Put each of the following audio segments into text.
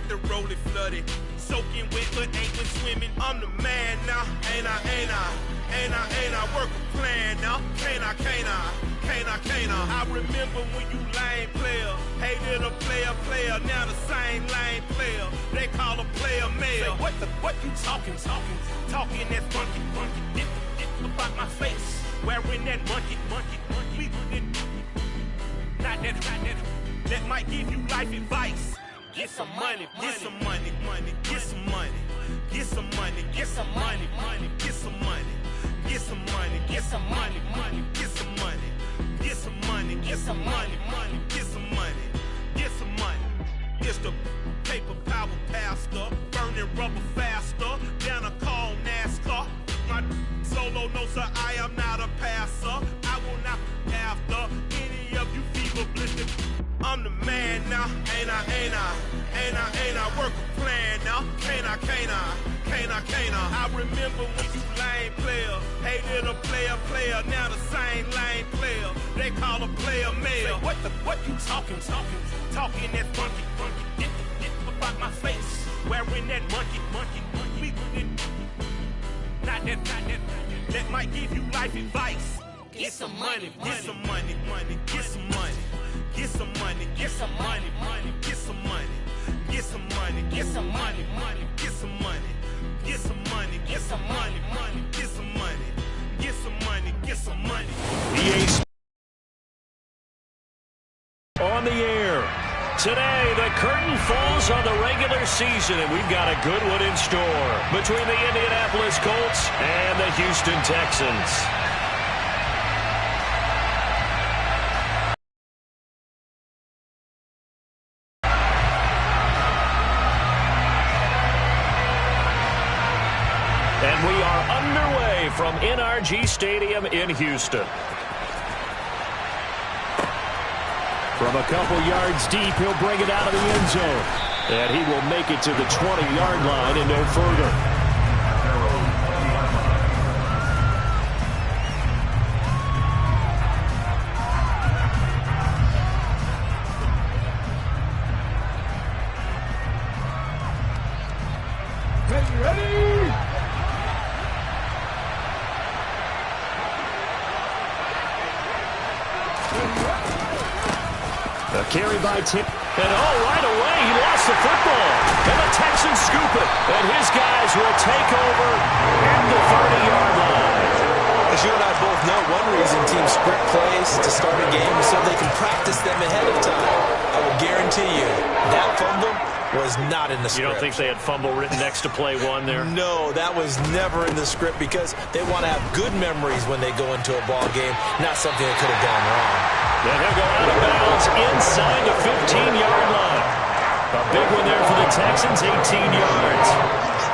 the rollie flooded. Soaking wet, but ain't been swimming. I'm the man now. Ain't I? Work a plan now. Can't I? I remember when you lame player. Hated a player. Now the same lame player. They call a player mayor. What you talking? Talking that funky. Dip about my face. Wearing that monkey. Not that. That might give you life advice. Get some money. Get some money. Get some money. Get some money. Get some money. Get some money. Get some money. Get some money. Get some money. Get some money. Get some money. Get some money. Get some money. It's the paper power pastor. Burning rubber faster. Down a call NASCAR. My solo knows that I am not a passer. I will not be after any of you fever blistered. I'm the man now. Ain't I? Work a plan now. Can't I? I remember when you lame player. Hated a player. Now the same lame player. They call a player mayor. What you talking? Talking that funky. Dip about my face. Wearing that monkey. Not that. That might give you life advice. Get some money. Get some money. Get some money. Get some money. Get some money. Get some money. Get some money. Get some money. Get some money. Get some money. Get some money. Get some money. Get some money. Get some money. EA on the air. Today, the curtain falls on the regular season, and we've got a good one in store between the Indianapolis Colts and the Houston Texans. And we are underway from NRG Stadium in Houston. From a couple yards deep, he'll bring it out of the end zone. And he will make it to the 20-yard line and no further. Ready? A carry by Tim. And right away, he lost the football. And the Texans scoop it. And his guys will take over at the 30-yard line. As you and I both know, one reason teams script plays to start a game is so they can practice them ahead of time. I will guarantee you, that fumble was not in the script. You don't think they had fumble written next to play one there? No, that was never in the script because they want to have good memories when they go into a ball game, not something that could have gone wrong. Then he'll go out of bounds inside the 15-yard line. A big one there for the Texans, 18 yards.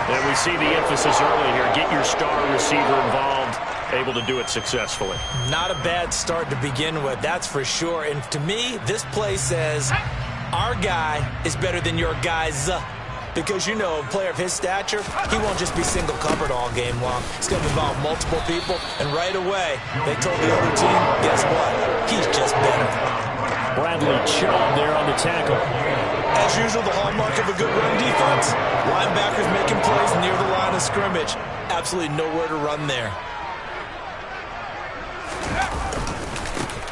And we see the emphasis early here. Get your star receiver involved, able to do it successfully. Not a bad start to begin with, that's for sure. And to me, this play says our guy is better than your guys. Because, you know, a player of his stature, he won't just be single covered all game long. He's going to involve multiple people, and right away, they told the other team, guess what? He's just better. Bradley Chubb there on the tackle. As usual, the hallmark of a good run defense. Linebackers making plays near the line of scrimmage. Absolutely nowhere to run there.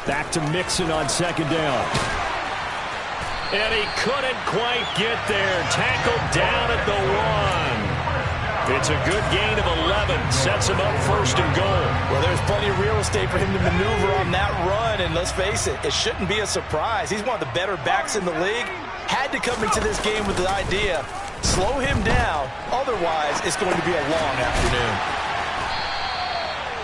Back to Mixon on second down. And he couldn't quite get there. Tackled down at the 1. It's a good gain of 11. Sets him up first and goal. Well, there's plenty of real estate for him to maneuver on that run. And let's face it, it shouldn't be a surprise. He's one of the better backs in the league. Had to come into this game with the idea, slow him down. Otherwise, it's going to be a long afternoon.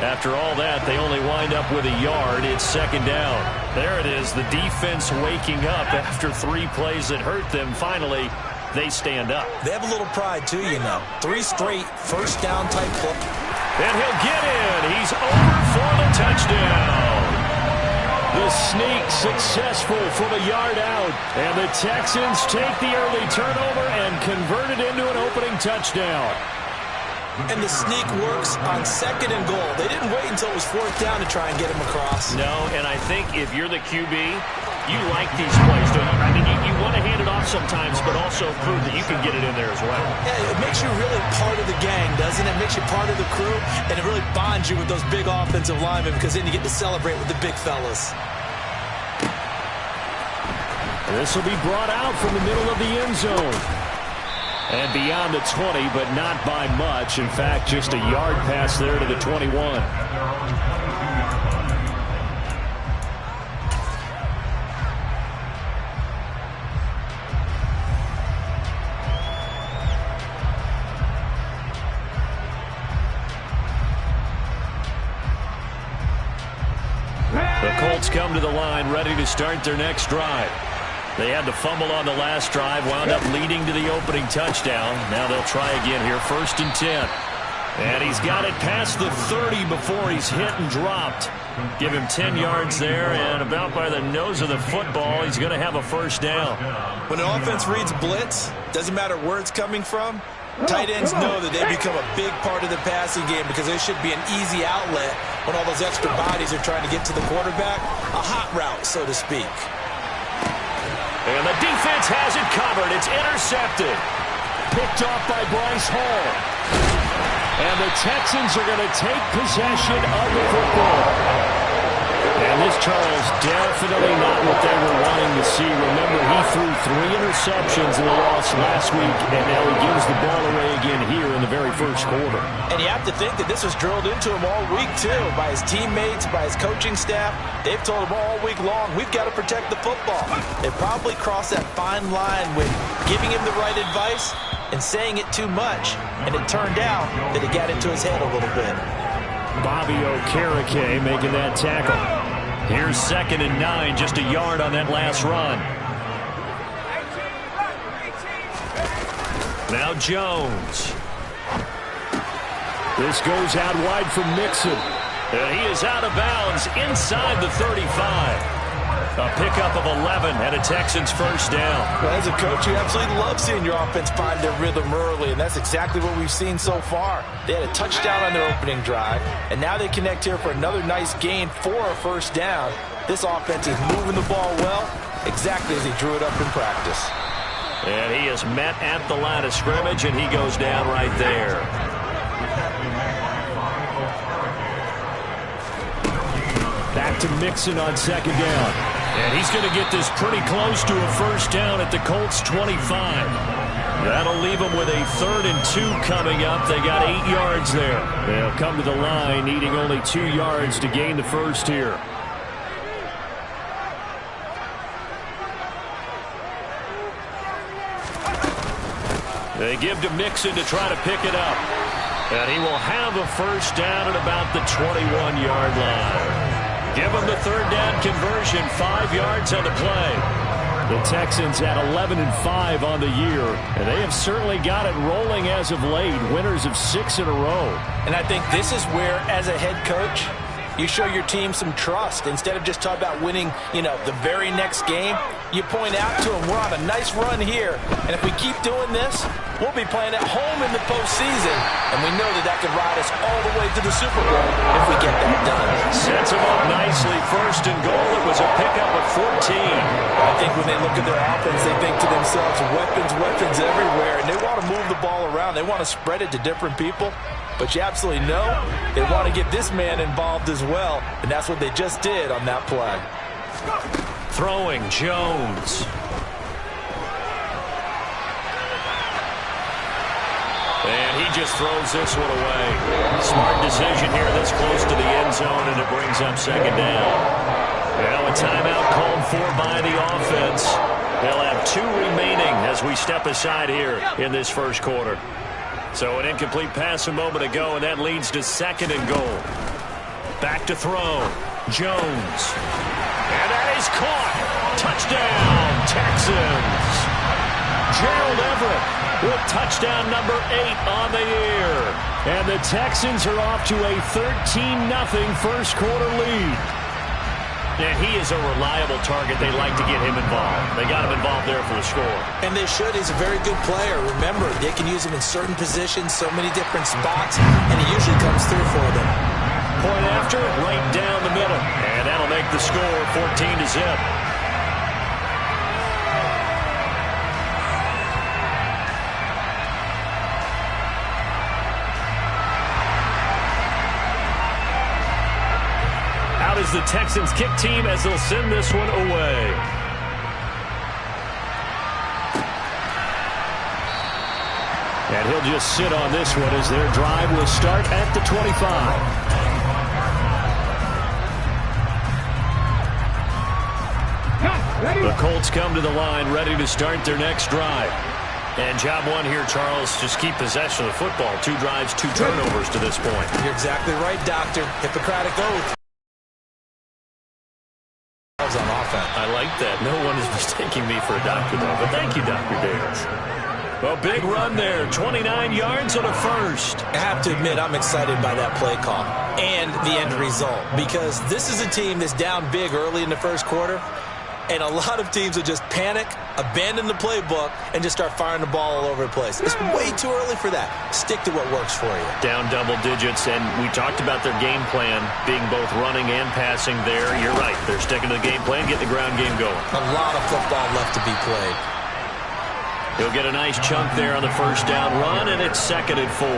After all that, they only wind up with a yard. It's second down. There it is, the defense waking up after 3 plays that hurt them. Finally, they stand up. They have a little pride, too, you know. 3 straight first down type play. And he'll get in. He's over for the touchdown. The sneak successful from a yard out. And the Texans take the early turnover and convert it into an opening touchdown. And the sneak works on 2nd and goal. They didn't wait until it was 4th down to try and get him across. No, and I think if you're the QB, you like these plays, don't you? I mean, you want to hand it off sometimes, but also prove that you can get it in there as well. Yeah, it makes you really part of the gang, doesn't it? It makes you part of the crew, and it really bonds you with those big offensive linemen because then you get to celebrate with the big fellas. This will be brought out from the middle of the end zone. And beyond the 20, but not by much. In fact, just a yard pass there to the 21. The Colts come to the line, ready to start their next drive. They had the fumble on the last drive, wound up leading to the opening touchdown. Now they'll try again here, 1st and 10. And he's got it past the 30 before he's hit and dropped. Give him 10 yards there, and about by the nose of the football, he's going to have a 1st down. When an offense reads blitz, doesn't matter where it's coming from, tight ends know that they become a big part of the passing game because there should be an easy outlet when all those extra bodies are trying to get to the quarterback. A hot route, so to speak. And the defense has it covered. It's intercepted. Picked off by Bryce Hall. And the Texans are going to take possession of the football. And this, Charles, definitely not what they were wanting to see. Remember, he threw 3 interceptions in the loss last week, and now he gives the ball away again here in the very first quarter. And you have to think that this was drilled into him all week, too, by his teammates, by his coaching staff. They've told him all week long, we've got to protect the football. They probably crossed that fine line with giving him the right advice and saying it too much, and it turned out that it got into his head a little bit. Bobby Okereke making that tackle. Here's 2nd and 9, just a yard on that last run. Now Jones. This goes out wide from Mixon. And he is out of bounds inside the 35. A pickup of 11 and a Texans 1st down. Well, as a coach, you absolutely love seeing your offense find their rhythm early, and that's exactly what we've seen so far. They had a touchdown on their opening drive, and now they connect here for another nice gain for a 1st down. This offense is moving the ball well, exactly as he drew it up in practice. And he is met at the line of scrimmage, and he goes down right there. Back to Mixon on 2nd down. And he's going to get this pretty close to a 1st down at the Colts 25. That'll leave them with a 3rd and 2 coming up. They got 8 yards there. They'll come to the line needing only 2 yards to gain the 1st here. They give to Mixon to try to pick it up. And he will have a 1st down at about the 21-yard line. Give them the 3rd down conversion, 5 yards on the play. The Texans at 11-5 on the year, and they have certainly got it rolling as of late, winners of 6 in a row. And I think this is where, as a head coach, you show your team some trust. Instead of just talking about winning, the very next game, you point out to them, we're on a nice run here, and if we keep doing this, we'll be playing at home in the postseason, and we know that could ride us all the way to the Super Bowl if we get that done. Sets them up nicely, 1st and goal. It was a pickup of 14. I think when they look at their offense, they think to themselves, weapons everywhere, and they want to move the ball around. They want to spread it to different people, but you absolutely know they want to get this man involved as well, and that's what they just did on that play. Throwing Jones. And he just throws this one away. Smart decision here that's close to the end zone, and it brings up 2nd down. Now a timeout called for by the offense. They'll have 2 remaining as we step aside here in this 1st quarter. So an incomplete pass a moment ago, and that leads to 2nd and goal. Back to throw. Jones. And that is caught. Touchdown, Texans. Gerald Everett with touchdown number 8 on the year. And the Texans are off to a 13-0 1st quarter lead. And he is a reliable target. They like to get him involved. They got him involved there for the score. And they should. He's a very good player. Remember, they can use him in certain positions, so many different spots, and he usually comes through for them. Point after, right down the middle. And that'll make the score 14-0. Is the Texans kick team as they'll send this one away. And he'll just sit on this one as their drive will start at the 25. The Colts come to the line ready to start their next drive. And job one here, Charles, just keep possession of the football. 2 drives, 2 turnovers to this point. You're exactly right, Doctor. Hippocratic oath. On offense. I like that. No one is mistaking me for a doctor, though. But thank you, Dr. Davis. Well, big run there. 29 yards and a first. I have to admit, I'm excited by that play call and the end result, because this is a team that's down big early in the first quarter, and a lot of teams will just panic, abandon the playbook, and just start firing the ball all over the place. It's way too early for that. Stick to what works for you. Down double digits, and we talked about their game plan being both running and passing there. You're right. They're sticking to the game plan, getting the ground game going. A lot of football left to be played. He'll get a nice chunk there on the first down run, and it's 2nd and 4.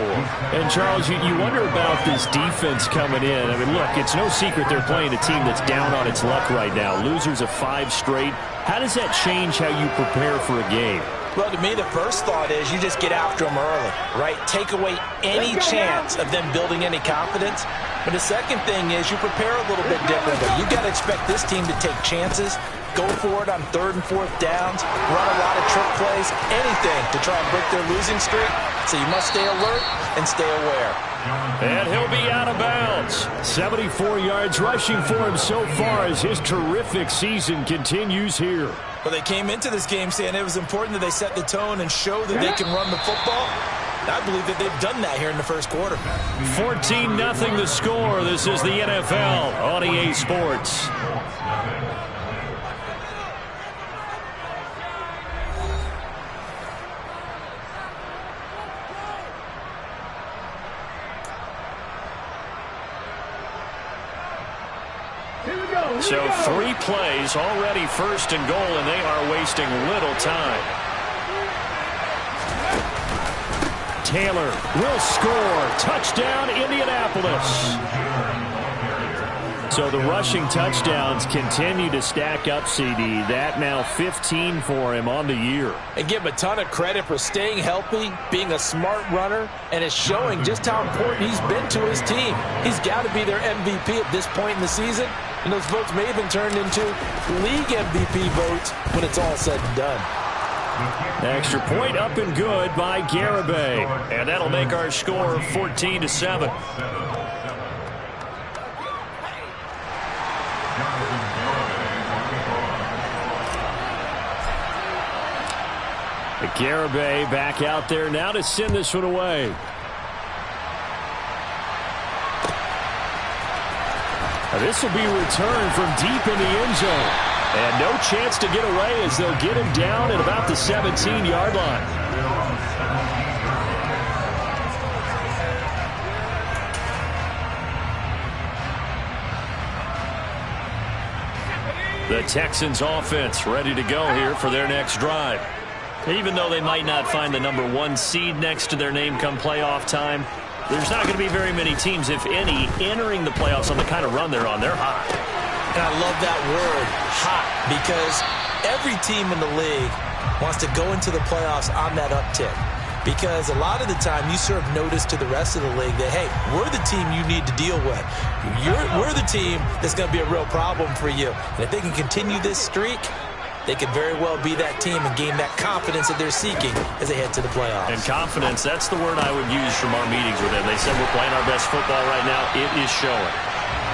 And, Charles, you wonder about this defense coming in. I mean, look, it's no secret they're playing a team that's down on its luck right now. Losers of 5 straight. How does that change how you prepare for a game? Well, to me, the first thought is you just get after them early, right? Take away any chance of them building any confidence. But the second thing is you prepare a little bit differently. You got to expect this team to take chances, go for it on 3rd and 4th downs, run a lot of trick plays, anything to try and break their losing streak. So you must stay alert and stay aware. And he'll be out of bounds. 74 yards rushing for him so far as his terrific season continues here. Well, they came into this game saying it was important that they set the tone and show that they can run the football. I believe that they've done that here in the first quarter. 14-0 the score. This is the NFL on EA Sports. So 3 plays already 1st and goal, and they are wasting little time. Taylor will score. Touchdown, Indianapolis. So the rushing touchdowns continue to stack up, CD. That now 15 for him on the year. And give him a ton of credit for staying healthy, being a smart runner, and it's showing just how important he's been to his team. He's got to be their MVP at this point in the season. And those votes may have been turned into league MVP votes when it's all said and done. Extra point up and good by Garibay. And that'll make our score 14-7. Garibay back out there now to send this one away. This will be returned from deep in the end zone. And no chance to get away as they'll get him down at about the 17-yard line. The Texans offense ready to go here for their next drive. Even though they might not find the #1 seed next to their name come playoff time, there's not going to be very many teams, if any, entering the playoffs on the kind of run they're on. They're hot. And I love that word, hot, because every team in the league wants to go into the playoffs on that uptick. Because a lot of the time you serve notice to the rest of the league that, hey, we're the team you need to deal with. We're the team that's going to be a real problem for you. And if they can continue this streak, they could very well be that team and gain that confidence that they're seeking as they head to the playoffs. And confidence, that's the word I would use from our meetings with them. They said we're playing our best football right now. It is showing.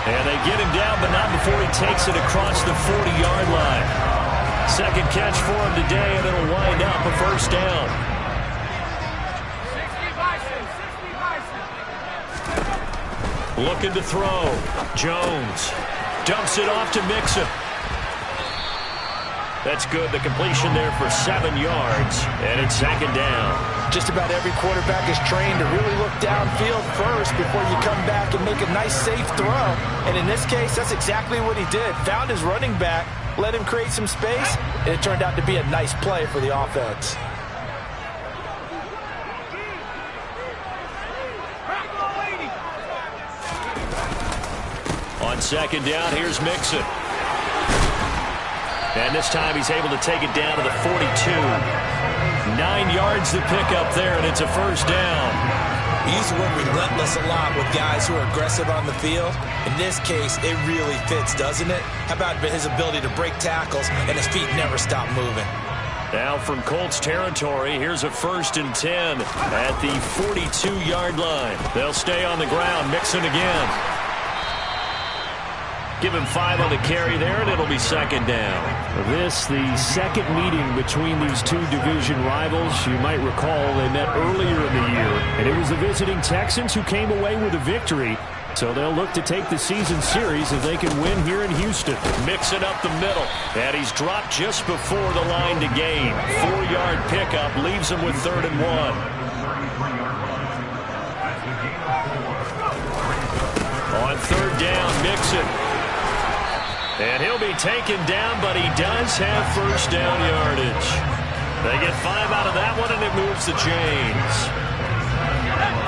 And they get him down, but not before he takes it across the 40-yard line. Second catch for him today, and it'll wind up a first down. Looking to throw. Jones. Dumps it off to Mixon. That's good. The completion there for 7 yards, and it's second down. Just about every quarterback is trained to really look downfield first before you come back and make a nice, safe throw. And in this case, that's exactly what he did. Found his running back, let him create some space, and it turned out to be a nice play for the offense. On second down, here's Mixon. And this time he's able to take it down to the 42. 9 yards to pick up there, and it's a first down. We use the word relentless a lot with guys who are aggressive on the field. In this case, it really fits, doesn't it? How about his ability to break tackles and his feet never stop moving? Now from Colts territory, here's a 1st and 10 at the 42-yard line. They'll stay on the ground. Mixon again. Give him 5 on the carry there, and it'll be second down. This, the second meeting between these two division rivals. You might recall they met earlier in the year, and it was the visiting Texans who came away with a victory. So they'll look to take the season series if they can win here in Houston. Mixing up the middle, and he's dropped just before the line to gain. 4-yard pickup leaves him with 3rd and 1. On 3rd down, Mixon. And he'll be taken down, but he does have first down yardage. They get 5 out of that one, and it moves the chains.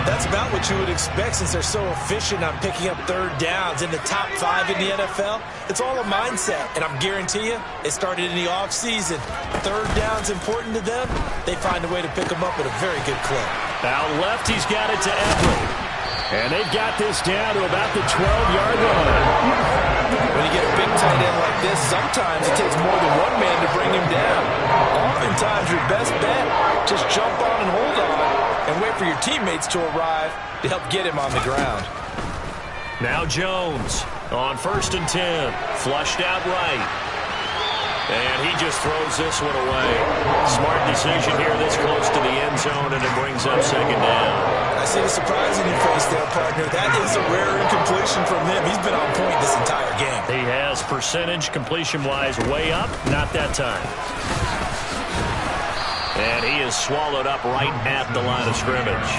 That's about what you would expect since they're so efficient on picking up 3rd downs. In the top 5 in the NFL, it's all a mindset. And I'm guarantee you, it started in the offseason. 3rd down's important to them. They find a way to pick them up at a very good clip. Out left, he's got it to Everett. And they've got this down to about the 12-yard line. When you get a big tight end like this, sometimes it takes more than one man to bring him down. Oftentimes, your best bet, just jump on and hold on and wait for your teammates to arrive to help get him on the ground. Now Jones on 1st and 10. Flushed out right. And he just throws this one away. Smart decision here this close to the end zone, and it brings up second down. I see the surprise in your face there, partner. That is a rare incompletion from him. He's been on point this entire game. He has percentage completion-wise way up. Not that time. And he is swallowed up right at the line of scrimmage.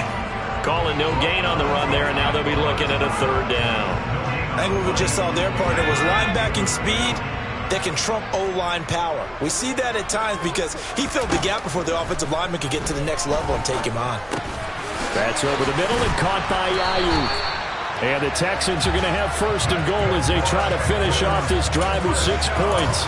Calling no gain on the run there, and now they'll be looking at a 3rd down. I think what we just saw there, partner, was linebacking speed that can trump O-line power. We see that at times because he filled the gap before the offensive lineman could get to the next level and take him on. That's over the middle and caught by Ayuk. And the Texans are going to have 1st and goal as they try to finish off this drive with 6 points.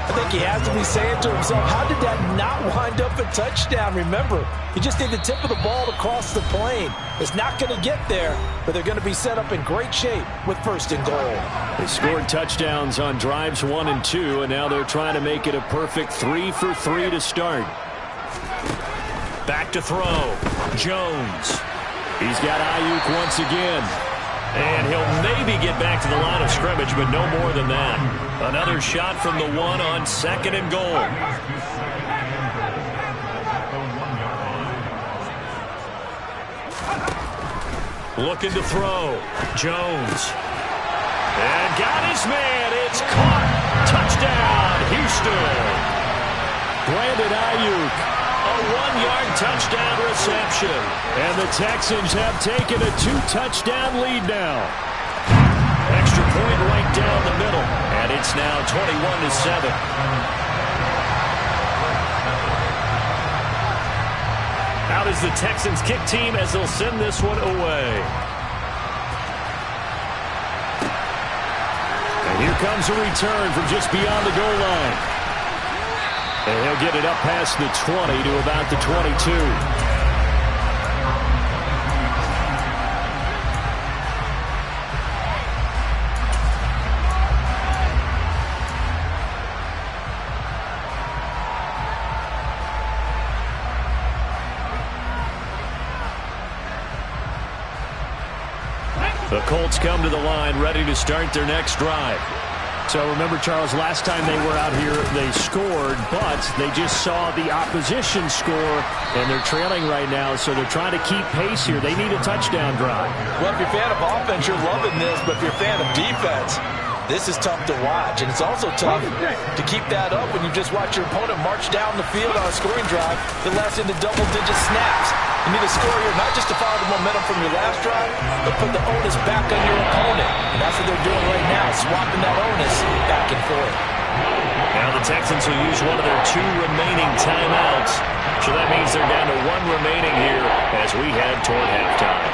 I think he has to be saying to himself, how did that not wind up a touchdown? Remember, you just need the tip of the ball to cross the plane. It's not going to get there, but they're going to be set up in great shape with 1st and goal. They scored touchdowns on drives 1 and 2, and now they're trying to make it a perfect 3 for 3 to start. Back to throw. Jones. He's got Ayuk once again. And he'll maybe get back to the line of scrimmage, but no more than that. Another shot from the 1 on 2nd and goal. Looking to throw. Jones. And got his man. It's caught. Touchdown, Houston. Brandon Ayuk. A 1-yard touchdown reception. And the Texans have taken a 2-touchdown lead now. Extra point right down the middle. And it's now 21-7. Out is the Texans kick team as they'll send this one away. And here comes a return from just beyond the goal line. And he'll get it up past the 20 to about the 22. The Colts come to the line ready to start their next drive. So remember, Charles, last time they were out here, they scored, but they just saw the opposition score, and they're trailing right now, so they're trying to keep pace here. They need a touchdown drive. Well, if you're a fan of offense, you're loving this, but if you're a fan of defense, This is tough to watch, and it's also tough to keep that up when you just watch your opponent march down the field on a scoring drive that lasts into double-digit snaps. You need to score here not just to follow the momentum from your last drive, but put the onus back on your opponent. And that's what they're doing right now, swapping that onus back and forth. Now the Texans will use one of their 2 remaining timeouts. So that means they're down to 1 remaining here as we head toward halftime.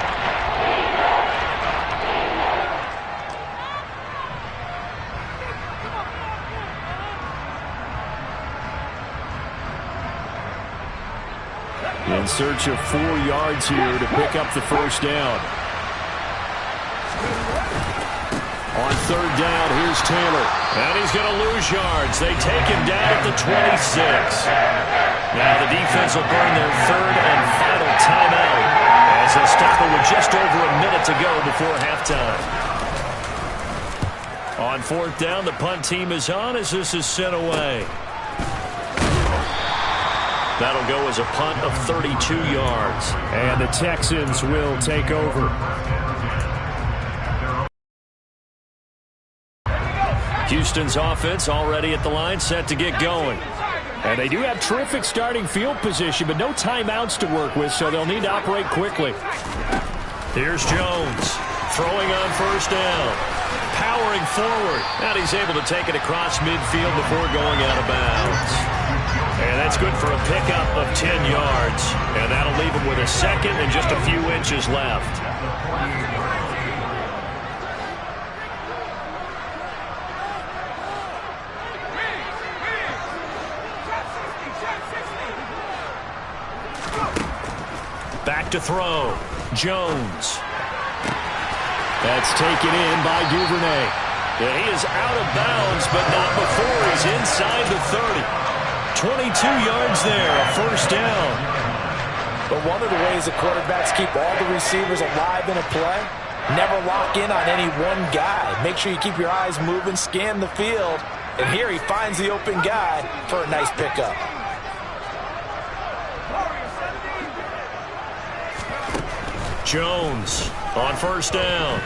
In search of 4 yards here to pick up the first down. On third down, here's Taylor. And he's going to lose yards. They take him down at the 26. Now the defense will burn their 3rd and final timeout as they'll stop it with just over a minute to go before halftime. On 4th down, the punt team is on as this is sent away. That'll go as a punt of 32 yards. And the Texans will take over. Houston's offense already at the line, set to get going. And they do have terrific starting field position, but no timeouts to work with, so they'll need to operate quickly. Here's Jones, throwing on first down. Powering forward. And he's able to take it across midfield before going out of bounds. And that's good for a pickup of 10 yards. And that'll leave him with a second and just a few inches left. Back to throw. Jones. That's taken in by Duvernay. Yeah, he is out of bounds, but not before he's inside the 30. 22 yards there, a first down. But one of the ways the quarterbacks keep all the receivers alive in a play, never lock in on any one guy. Make sure you keep your eyes moving, scan the field. And here he finds the open guy for a nice pickup. Jones on first down.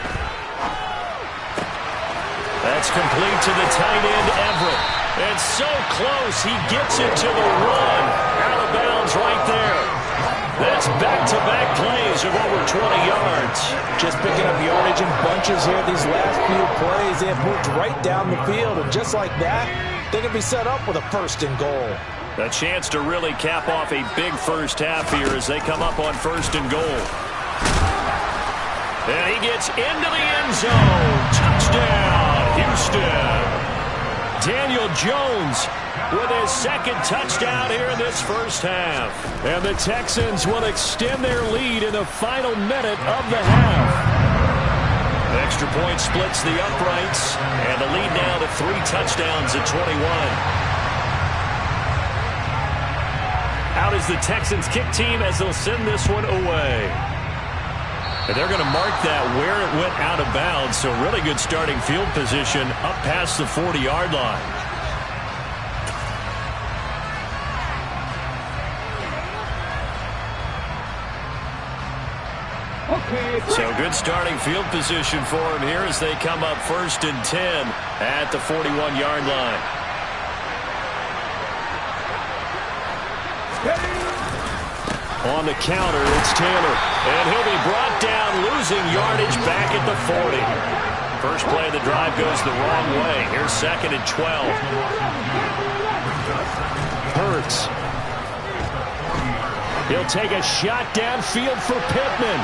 That's complete to the tight end, Everett. And so close, he gets it to the run. Out of bounds right there. That's back-to-back plays of over 20 yards. Just picking up yardage in bunches here these last few plays. They have moved right down the field, and just like that, they can be set up with a first and goal. A chance to really cap off a big first half here as they come up on first and goal. And he gets into the end zone. Touchdown, Houston. Daniel Jones with his second touchdown here in this first half. And the Texans will extend their lead in the final minute of the half. Extra point splits the uprights, and the lead now to 3 touchdowns at 21. Out is the Texans kick team as they'll send this one away. And they're going to mark that where it went out of bounds, so really good starting field position up past the 40-yard line. So good starting field position for him here as they come up 1st and 10 at the 41-yard line. On the counter, it's Taylor. And he'll be brought down, losing yardage back at the 40. First play of the drive goes the wrong way. Here's 2nd and 12. Hurts. He'll take a shot downfield for Pittman.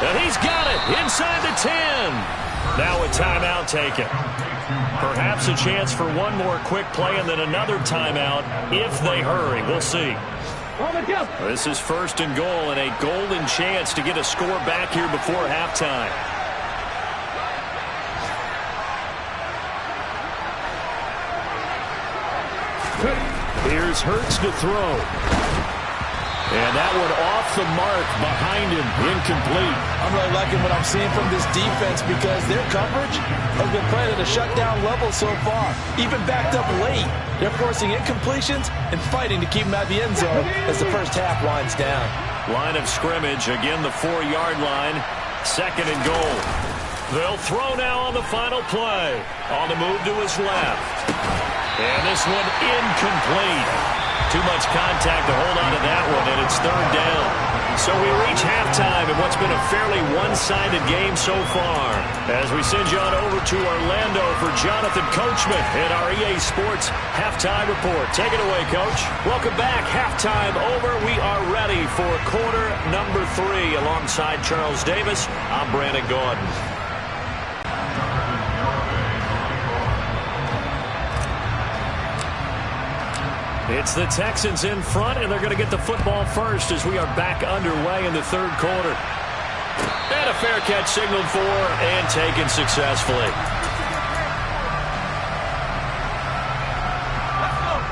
And he's got it inside the 10. Now a timeout taken. Perhaps a chance for one more quick play and then another timeout if they hurry. We'll see. This is 1st and goal and a golden chance to get a score back here before halftime. Here's Hurts to throw. And that one off the mark behind him, incomplete. I'm really liking what I'm seeing from this defense because their coverage has been played at a shutdown level so far. Even backed up late, they're forcing incompletions and fighting to keep them out of the end zone as the first half winds down. Line of scrimmage, again the 4-yard line, 2nd and goal. They'll throw now on the final play. On the move to his left. And this one incomplete. Too much contact to hold on to that one, and it's third down. So we reach halftime in what's been a fairly one-sided game so far. As we send you on over to Orlando for Jonathan Coachman in our EA Sports Halftime Report. Take it away, Coach. Welcome back. Halftime over. We are ready for quarter number 3. Alongside Charles Davis, I'm Brandon Gordon. It's the Texans in front, and they're going to get the football first as we are back underway in the third quarter. And a fair catch signaled for and taken successfully.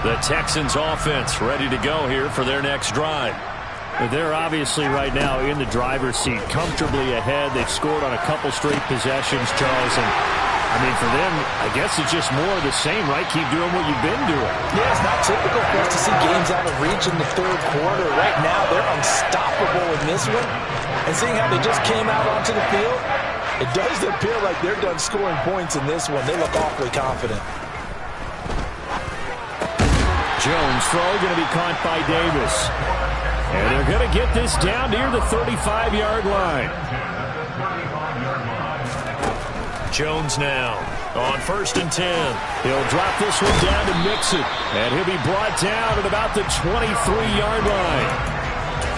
The Texans offense ready to go here for their next drive. They're obviously right now in the driver's seat, comfortably ahead. They've scored on a couple straight possessions, Charles, and I mean, for them, I guess it's just more of the same, right? Keep doing what you've been doing. Yeah, it's not typical for us to see games out of reach in the third quarter. Right now, they're unstoppable in this one. And seeing how they just came out onto the field, it does appear like they're done scoring points in this one. They look awfully confident. Jones throw going to be caught by Davis. And they're going to get this down near the 35-yard line. Jones now on 1st and 10. He'll drop this one down to Mixon. And he'll be brought down at about the 23-yard line.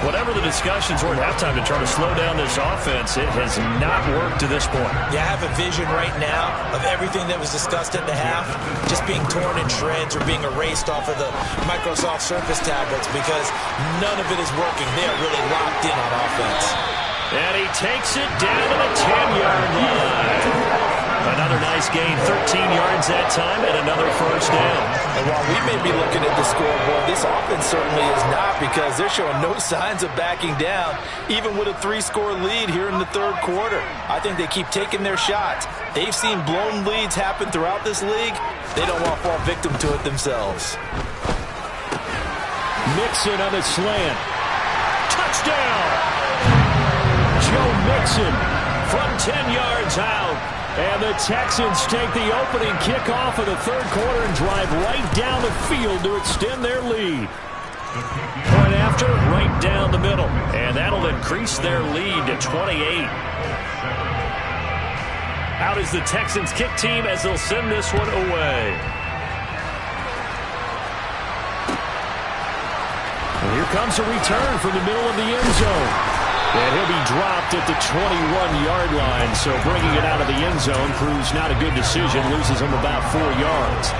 Whatever the discussions were at halftime to try to slow down this offense, it has not worked to this point. Yeah, I have a vision right now of everything that was discussed at the half just being torn in shreds or being erased off of the Microsoft Surface tablets because none of it is working. They are really locked in on offense. And he takes it down to the 10-yard line. Another nice gain, 13 yards that time, and another first down. And while we may be looking at the scoreboard, this offense certainly is not because they're showing no signs of backing down, even with a 3-score lead here in the third quarter. I think they keep taking their shots. They've seen blown leads happen throughout this league. They don't want to fall victim to it themselves. Mixon on a slant. Touchdown! Joe Mixon from 10 yards out. And the Texans take the opening kickoff of the third quarter and drive right down the field to extend their lead. Point after, right down the middle. And that'll increase their lead to 28. Out is the Texans kick team as they'll send this one away. And here comes a return from the middle of the end zone. And he'll be dropped at the 21-yard line, so bringing it out of the end zone proves not a good decision, loses him about 4 yards.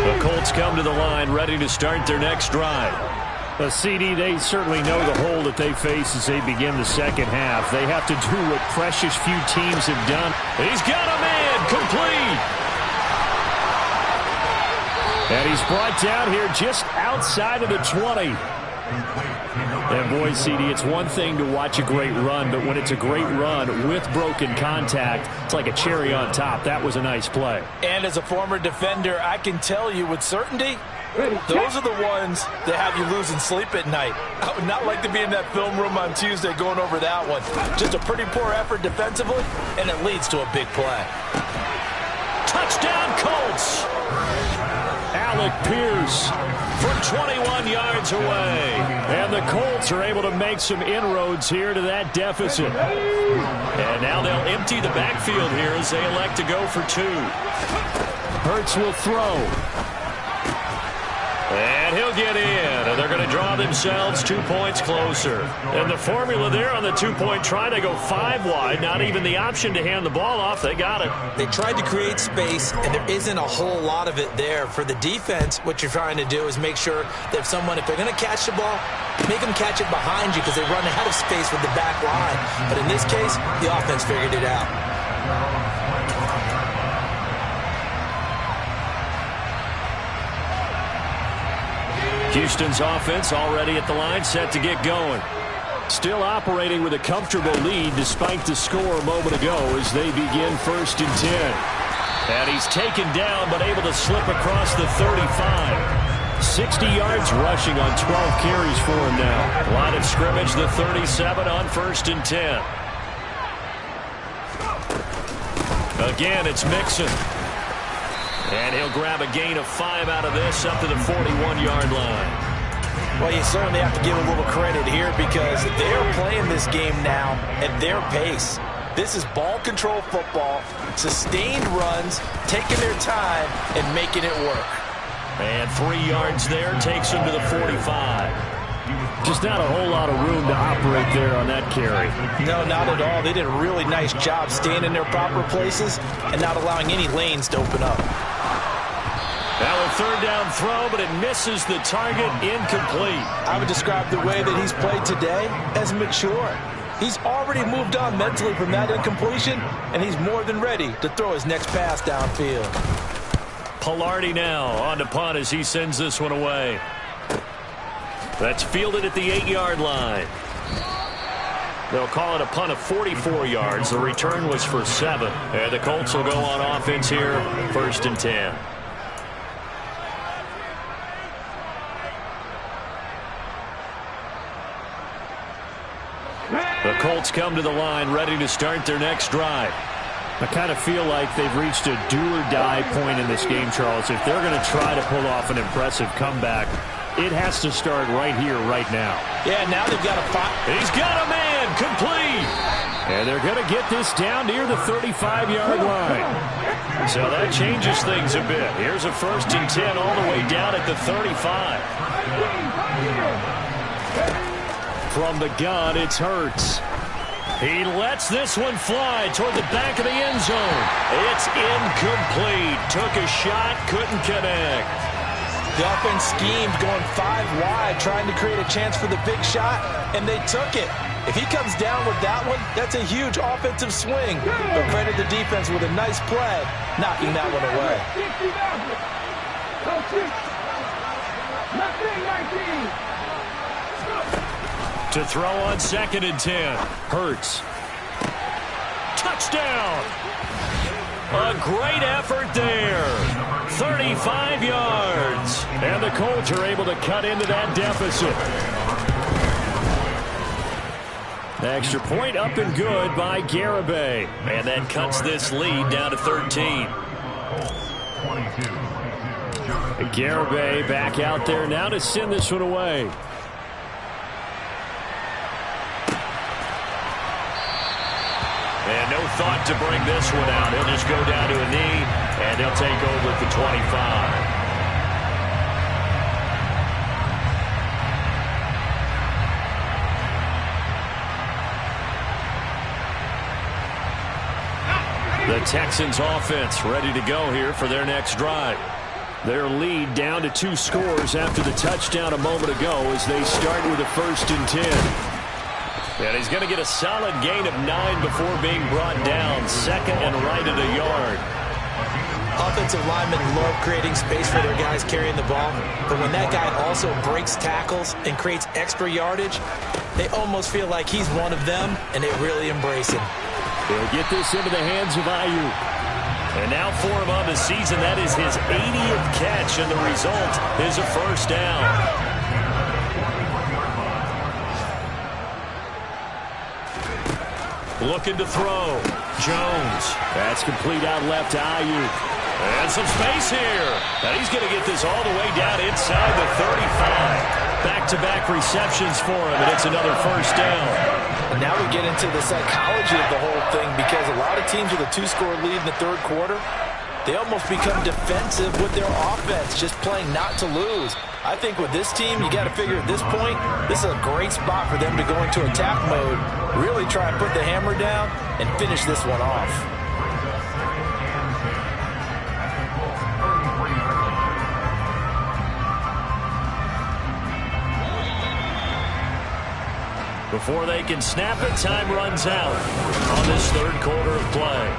The Colts come to the line, ready to start their next drive. CD, they certainly know the hole that they face as they begin the second half. They have to do what precious few teams have done. He's got a man, complete. And he's brought down here just outside of the 20. And boy, CD, it's one thing to watch a great run, but when it's a great run with broken contact, it's like a cherry on top. That was a nice play. And as a former defender, I can tell you with certainty, those are the ones that have you losing sleep at night. I would not like to be in that film room on Tuesday going over that one. Just a pretty poor effort defensively, and it leads to a big play. Touchdown, Colts! Alec Pierce from 21 yards away. And the Colts are able to make some inroads here to that deficit. And now they'll empty the backfield here as they elect to go for 2. Hurts will throw. And he'll get in. And they're going to draw themselves 2 points closer. And the formula there on the 2-point try to go 5 wide. Not even the option to hand the ball off. They got it. They tried to create space, and there isn't a whole lot of it there. For the defense, what you're trying to do is make sure that if they're going to catch the ball, make them catch it behind you because they run out of space with the back line. But in this case, the offense figured it out. Houston's offense already at the line, set to get going. Still operating with a comfortable lead despite the score a moment ago as they begin 1st and 10. And he's taken down but able to slip across the 35. 60 yards rushing on 12 carries for him now. Line of scrimmage, the 37 on 1st and 10. Again, it's Mixon. And he'll grab a gain of 5 out of this up to the 41-yard line. Well, you certainly have to give a little credit here because they're playing this game now at their pace. This is ball control football, sustained runs, taking their time, and making it work. And 3 yards there takes him to the 45. Just not a whole lot of room to operate there on that carry. No, not at all. They did a really nice job staying in their proper places and not allowing any lanes to open up. Now a 3rd down throw, but it misses the target, incomplete. I would describe the way that he's played today as mature. He's already moved on mentally from that incompletion, and he's more than ready to throw his next pass downfield. Pilardi now on to punt as he sends this one away. That's fielded at the 8-yard line. They'll call it a punt of 44 yards. The return was for 7. And the Colts will go on offense here, 1st and 10. The Colts come to the line ready to start their next drive. I kind of feel like they've reached a do-or-die point in this game, Charles. If they're going to try to pull off an impressive comeback, it has to start right here, right now. Yeah, now they've got a fight. He's got a man, complete. And they're going to get this down near the 35-yard line. So that changes things a bit. Here's a 1st and 10 all the way down at the 35. From the gun, it's Hurts. He lets this one fly toward the back of the end zone. It's incomplete. Took a shot, couldn't connect. The offense schemed going 5 wide, trying to create a chance for the big shot, and they took it. If he comes down with that one, that's a huge offensive swing. But credit the defense with a nice play, knocking that one away. To throw on 2nd and 10. Hurts. Touchdown. A great effort there. 35 yards. And the Colts are able to cut into that deficit. The extra point up and good by Garibay. And that cuts this lead down to 13. Garibay back out there now to send this one away. And no thought to bring this one out. He'll just go down to a knee, and they'll take over at the 25. The Texans offense ready to go here for their next drive. Their lead down to 2 scores after the touchdown a moment ago as they start with a 1st and 10. And he's going to get a solid gain of 9 before being brought down. 2nd and right at a yard. Offensive linemen love creating space for their guys carrying the ball. But when that guy also breaks tackles and creates extra yardage, they almost feel like he's one of them, and they really embrace him. They'll get this into the hands of Ayuk. And now for him on the season, that is his 80th catch, and the result is a 1st down. Looking to throw. Jones. That's complete out left to Ayuk. And some space here. And he's going to get this all the way down inside the 35. Back-to-back receptions for him, and it's another 1st down. And now we get into the psychology of the whole thing because a lot of teams with a 2-score lead in the 3rd quarter, they almost become defensive with their offense, just playing not to lose. I think with this team, you got to figure at this point, this is a great spot for them to go into attack mode, really try and put the hammer down and finish this one off. Before they can snap it, time runs out on this 3rd quarter of play.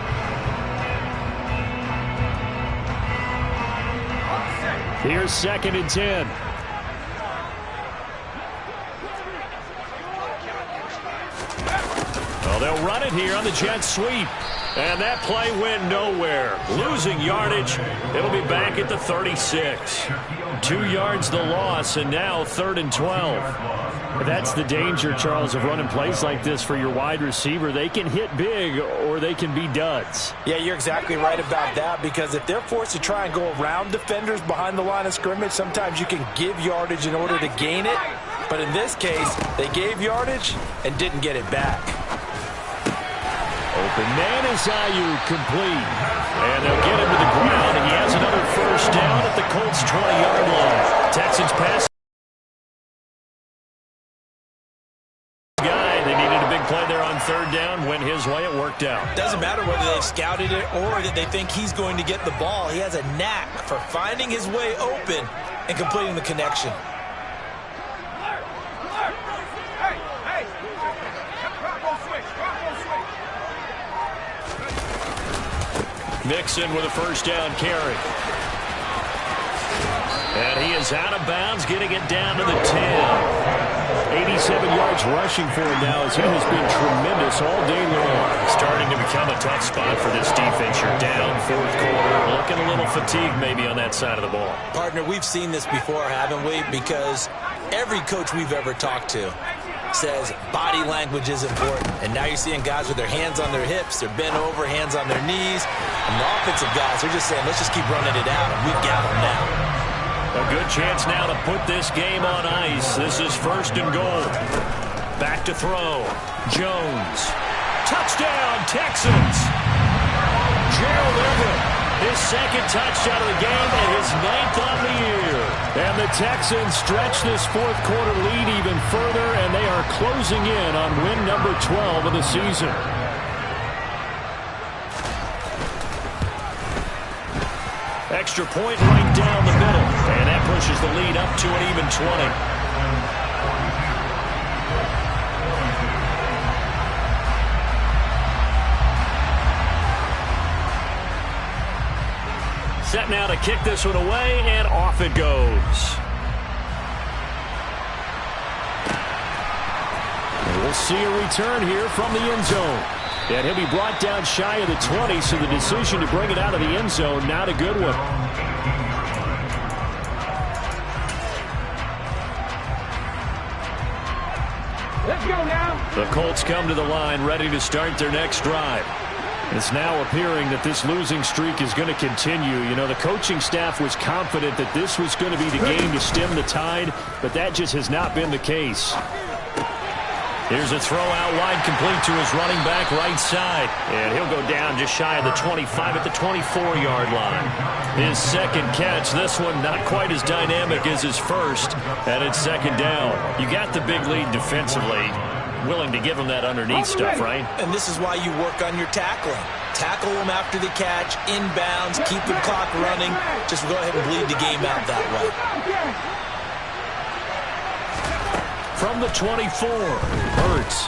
Here's 2nd and 10. Well, they'll run it here on the jet sweep. And that play went nowhere. Losing yardage. It'll be back at the 36. 2 yards the loss, and now 3rd and 12. That's the danger, Charles, of running plays like this for your wide receiver. They can hit big or they can be duds. Yeah, you're exactly right about that, because if they're forced to try and go around defenders behind the line of scrimmage, sometimes you can give yardage in order to gain it. But in this case, they gave yardage and didn't get it back. Open man is Ayuk, complete. And they'll get him to the ground, and he has another first down at the Colts' 20-yard line. Texans pass. They needed a big play there on 3rd down. Went his way. It worked out. Doesn't matter whether they've scouted it or that they think he's going to get the ball. He has a knack for finding his way open and completing the connection. Mixon with a first down carry. And he is out of bounds, getting it down to the 10. 87 yards rushing for him now, as he has been tremendous all day long. Starting to become a tough spot for this defense. You're down 4th quarter. Looking a little fatigued maybe on that side of the ball. Partner, we've seen this before, haven't we? Because every coach we've ever talked to says body language is important. And now you're seeing guys with their hands on their hips, they're bent over, hands on their knees. And the offensive guys, they're just saying, let's just keep running it out, and we've got them now. A good chance now to put this game on ice. This is 1st and goal. Back to throw. Jones. Touchdown, Texans. Gerald Everett, his 2nd touchdown of the game and his 9th on the year. And the Texans stretch this 4th quarter lead even further, and they are closing in on win number 12 of the season. Extra point right down the middle. And that pushes the lead up to an even 20. Set now to kick this one away, and off it goes. And we'll see a return here from the end zone. And he'll be brought down shy of the 20, so the decision to bring it out of the end zone, not a good one. Let's go now. The Colts come to the line, ready to start their next drive. It's now appearing that this losing streak is going to continue. You know, the coaching staff was confident that this was going to be the game to stem the tide, but that just has not been the case. Here's a throw out wide, complete to his running back right side. And he'll go down just shy of the 25 at the 24-yard line. His 2nd catch, this one not quite as dynamic as his first, and it's 2nd down. You got the big lead defensively. Willing to give him that underneath stuff, right? And this is why you work on your tackling. Tackle them after the catch, inbounds, keep the clock running. Just go ahead and bleed the game out that way. From the 24, Hurts.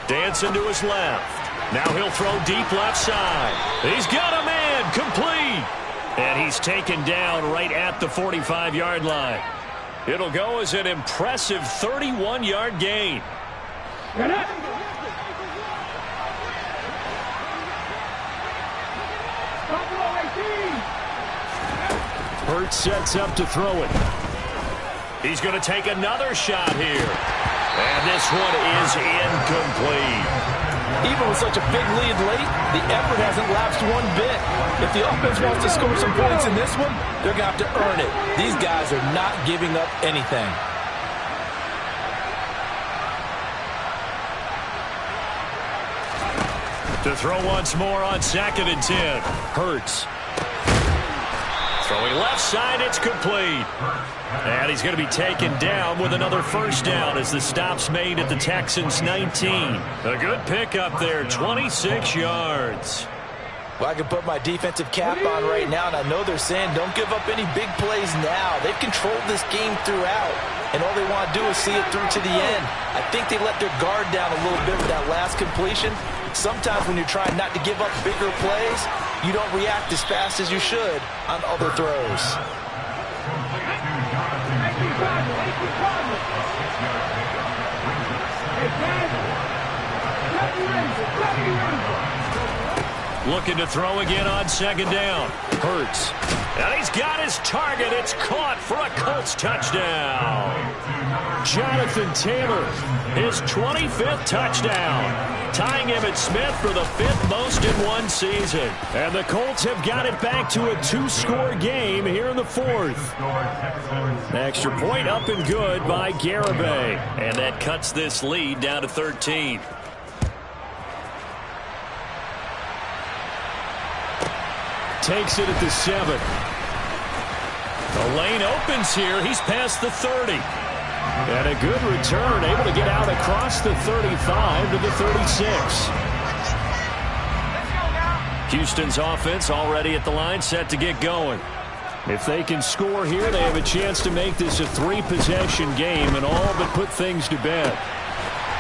Dancing to his left. Now he'll throw deep left side. He's got a man, complete. And he's taken down right at the 45-yard line. It'll go as an impressive 31-yard gain. Get it. Hurts sets up to throw it. He's going to take another shot here. And this one is incomplete. Even with such a big lead late, the effort hasn't lapsed one bit. If the offense wants to score some points in this one, they're going to have to earn it. These guys are not giving up anything. To throw once more on 2nd and 10. Hurts. Throwing left side, it's complete. And he's going to be taken down with another first down as the stop's made at the Texans' 19. A good pickup there, 26 yards. Well, I can put my defensive cap on right now, and I know they're saying don't give up any big plays now. They've controlled this game throughout, and all they want to do is see it through to the end. I think they let their guard down a little bit with that last completion. Sometimes when you're trying not to give up bigger plays, you don't react as fast as you should on other throws. Looking to throw again on second down. Hurts. And he's got his target. It's caught for a Colts touchdown. Jonathan Taylor, his 25th touchdown, tying Emmitt Smith for the 5th most in one season. And the Colts have got it back to a 2-score game here in the 4th. Extra point up and good by Garibay. And that cuts this lead down to 13. Takes it at the 7. The lane opens here. He's past the 30. And a good return, able to get out across the 35 to the 36. Houston's offense already at the line, set to get going. If they can score here, they have a chance to make this a 3-possession game and all but put things to bed.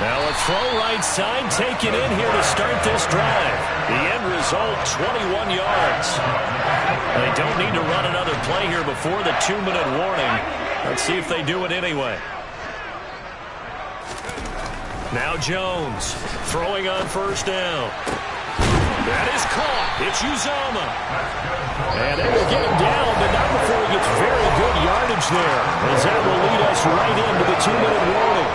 Now a throw right side taken in here to start this drive. The end result, 21 yards. They don't need to run another play here before the 2-minute warning. Let's see if they do it anyway. Now Jones throwing on first down. That is caught. It's Uzomah. And they will get him down, but not before he gets very good yardage there, as that will lead us right into the 2-minute warning.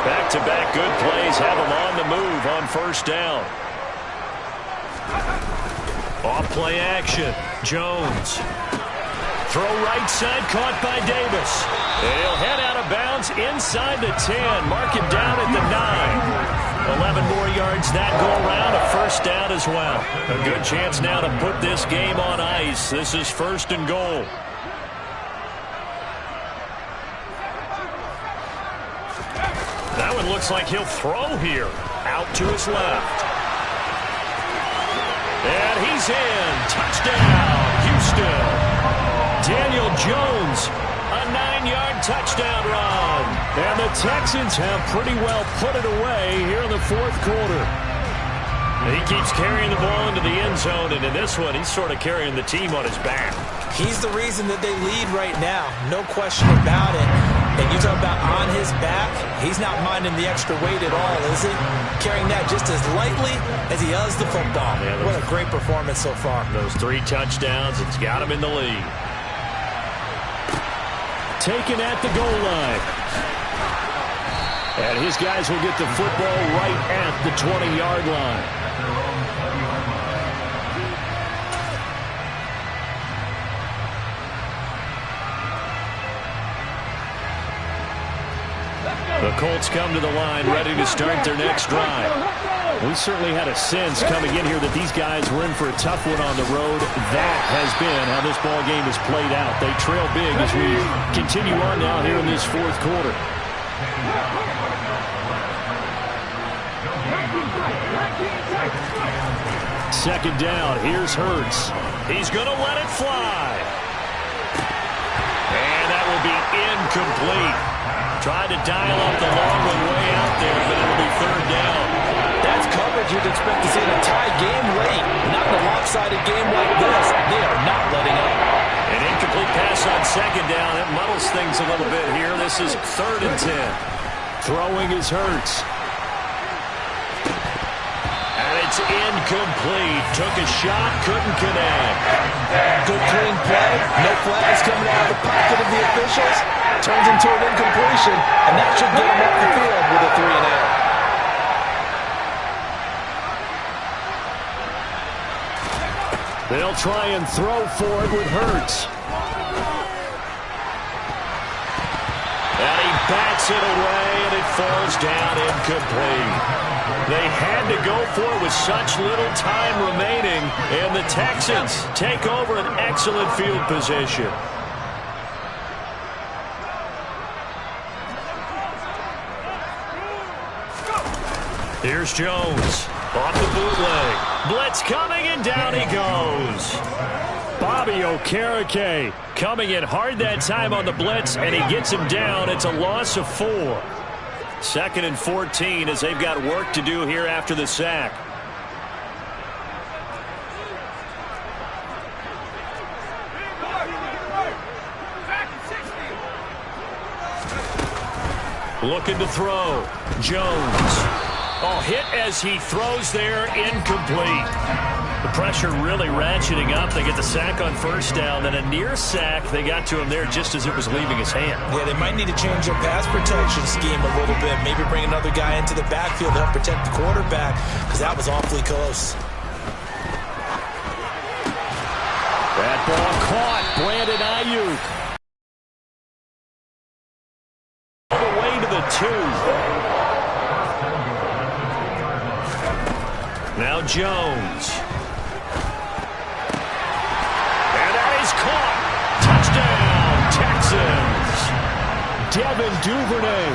Back-to-back good plays have him on the move on first down. Off play action. Jones. Throw right side, caught by Davis. And he'll head out of bounds inside the 10. Mark him down at the 9. 11 more yards that go around. A first down as well. A good chance now to put this game on ice. This is 1st and goal. That one looks like he'll throw here. Out to his left. And he's in. Touchdown, Houston. Daniel Jones, a 9-yard touchdown run. And the Texans have pretty well put it away here in the 4th quarter. He keeps carrying the ball into the end zone, and in this one, he's sort of carrying the team on his back. He's the reason that they lead right now. No question about it. And you talk about on his back, he's not minding the extra weight at all, is he? Carrying that just as lightly as he does the football. Yeah, what a great performance so far. Those 3 touchdowns, it's got him in the lead. Taken at the goal line. And his guys will get the football right at the 20-yard line. The Colts come to the line, ready to start their next drive. We certainly had a sense coming in here that these guys were in for a tough one on the road. That has been how this ball game has played out. They trail big as we continue on now here in this 4th quarter. Second down, here's Hurts. He's going to let it fly. And that will be incomplete. Tried to dial up the long one way out there, but it'll be 3rd down. That's coverage you'd expect to see in a tie game late. Not in a lopsided game like this. They are not letting up. An incomplete pass on second down. That muddles things a little bit here. This is 3rd and 10. Throwing is Hurts. And it's incomplete. Took a shot, couldn't connect. Good clean play. No flags coming out of the pocket of the officials. Turns into an incompletion, and that should get him off the field with a 3 and out. They'll try and throw for it with Hurts. And he bats it away, and it falls down incomplete. They had to go for it with such little time remaining, and the Texans take over an excellent field position. Here's Jones. Off the bootleg. Blitz coming, and down he goes. Bobby Okereke coming in hard that time on the blitz, and he gets him down. It's a loss of 4. 2nd and 14 as they've got work to do here after the sack. Looking to throw. Jones. Oh, hit as he throws there, incomplete. The pressure really ratcheting up. They get the sack on first down, then a near sack. They got to him there just as it was leaving his hand. Yeah, they might need to change their pass protection scheme a little bit. Maybe bring another guy into the backfield to help protect the quarterback, because that was awfully close. That ball caught. Brandon Ayuk. Away to the 2. Now Jones. And that is caught. Touchdown, Texans. Devin Duvernay.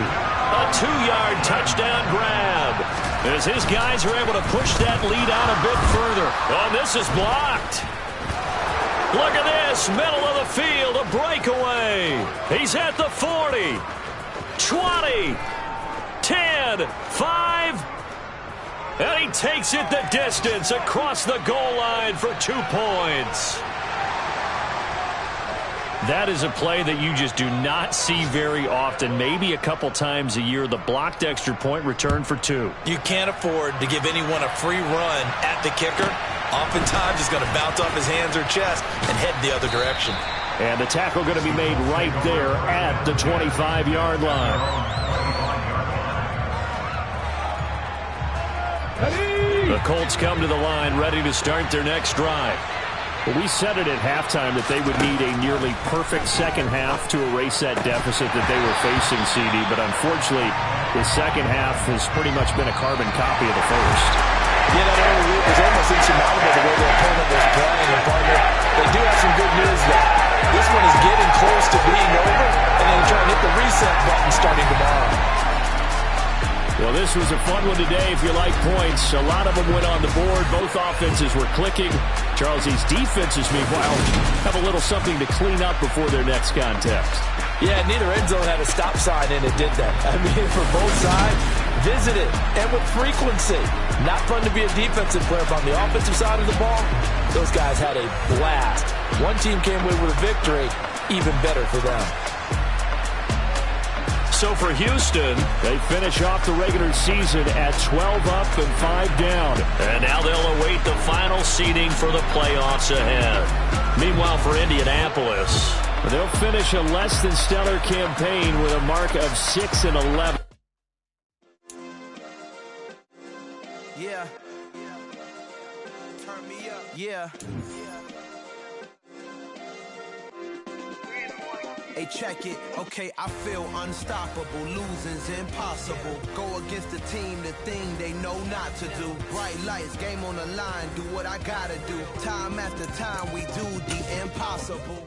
A 2-yard touchdown grab. As his guys are able to push that lead out a bit further. Oh, this is blocked. Look at this, middle of the field, a breakaway. He's at the 40, 20, 10, 5, and he takes it the distance across the goal line for 2 points. That is a play that you just do not see very often. Maybe a couple times a year, the blocked extra point return for 2. You can't afford to give anyone a free run at the kicker. Oftentimes, he's going to bounce off his hands or chest and head the other direction. And the tackle going to be made right there at the 25-yard line. The Colts come to the line, ready to start their next drive. We said it at halftime that they would need a nearly perfect second half to erase that deficit that they were facing, CD. But unfortunately, the second half has pretty much been a carbon copy of the first. Yeah, that early lead was almost insurmountable the way their opponent was playing. And partner, they do have some good news though. This one is getting close to being over, and then try and hit the reset button starting tomorrow. Well, this was a fun one today if you like points. A lot of them went on the board. Both offenses were clicking. Charles, these defenses, meanwhile, have a little something to clean up before their next contest. Yeah, neither end zone had a stop sign in it, did that? I mean, for both sides, visit it, and with frequency. Not fun to be a defensive player, but on the offensive side of the ball, those guys had a blast. One team came away with a victory, even better for them. So for Houston, they finish off the regular season at 12 up and 5 down. And now they'll await the final seeding for the playoffs ahead. Meanwhile, for Indianapolis, they'll finish a less than stellar campaign with a mark of 6-11. Yeah. Turn me up. Yeah. Hey, check it. Okay, I feel unstoppable. Losing's impossible. Go against the team, the thing they know not to do. Bright lights, game on the line. Do what I gotta do. Time after time, we do the impossible.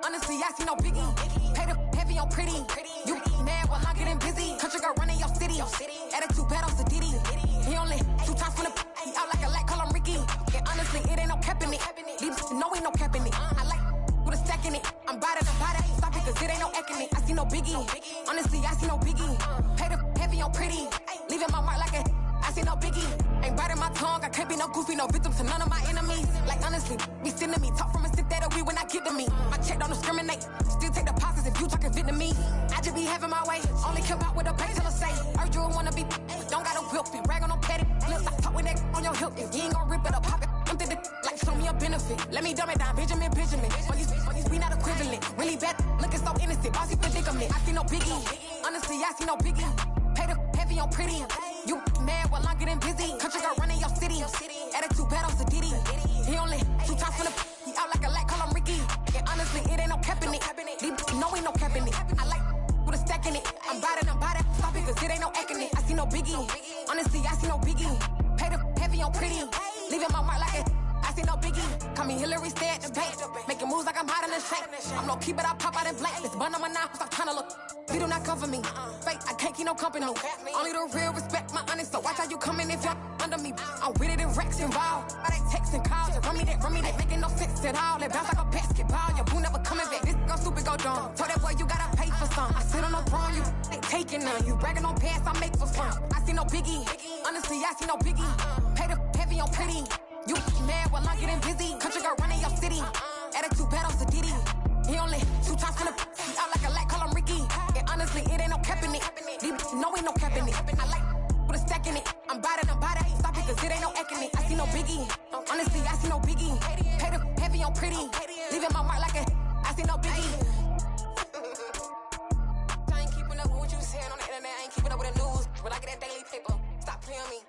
Honestly, I see no biggie. Pay the heavy on pretty. You mad while I'm getting busy. Country girl running your city. Attitude bad on Diddy. He only 2 times from the he out like a light, call him Ricky. And honestly, it ain't no cap in it. Leave no ain't no cap in it. I like with a stack in it. I'm bad at stop it cause it ain't no acting it. I see no biggie. Honestly, I see no biggie. Pay the heavy on pretty. Leaving my mark like a I see no biggie. Ain't biting my tongue. I can't be no goofy, no victim to none of my enemies. Like honestly, be sending me talk from a stick that we when I get to me. My check don't discriminate. Still take deposits if you talking Vietnamese. I just be having my way. Only come out with a pay till I say. Urge you wanna be, don't gotta whip it. Rag on no petty flips. I talk with that on your hip. If you ain't gon' rip it up, pop it. Empty the like show me a benefit. Let me dumb it down, Benjamin. For these we not equivalent. Really bad, looking so innocent. Bossy predicament. I see no biggie. Honestly, I see no biggie. Pay the heavy on pretty. You mad while I'm getting busy. Country girl running your city. Attitude bad on Diddy. He only 2 times from the he out like a light, call him Ricky. And honestly, it ain't no cap in it. No ain't no cap in it. I like with a stack in it. I'm bad at stop it cause it ain't no acting it. I see no biggie. Honestly, I see no biggie. Pay the heavy on pretty. Leaving my mark like it. I see no biggie. Call me Hillary, stay at the bank. Making moves like I'm hiding in shape. I'm low key, but I pop out in blank. This bun on my knife, stop trying to look. You do not come for me. Fake, I can't keep no company. Only the real respect my honest. So watch how you coming if you're under me. I'm with it and Rex involved. But they texting calls and run me that, making no sense at all. They bounce like a basketball. Your boo never coming back. This go stupid, go dumb. Told that boy you gotta pay for for some. I sit on the throne, you ain't taking none. You bragging on past, I make for fun. I see no biggie. Honestly, I see no biggie. Pay the heavy on pretty. You mad while I'm getting busy. Country girl running your city. Attitude bad on Diddy. He only 2 times from the out like a light, call him Ricky. And honestly, it ain't no cap in it. These no ain't no cap in it. I like with a stack in it. I'm bad at stop it, cause it ain't no acting it. I see no biggie. Honestly, I see no biggie. Pay the heavy on pretty. Leaving my mark like I see no biggie. I ain't keeping up with what you saying on the internet. I ain't keeping up with the news. But I get that daily paper. Stop playing me.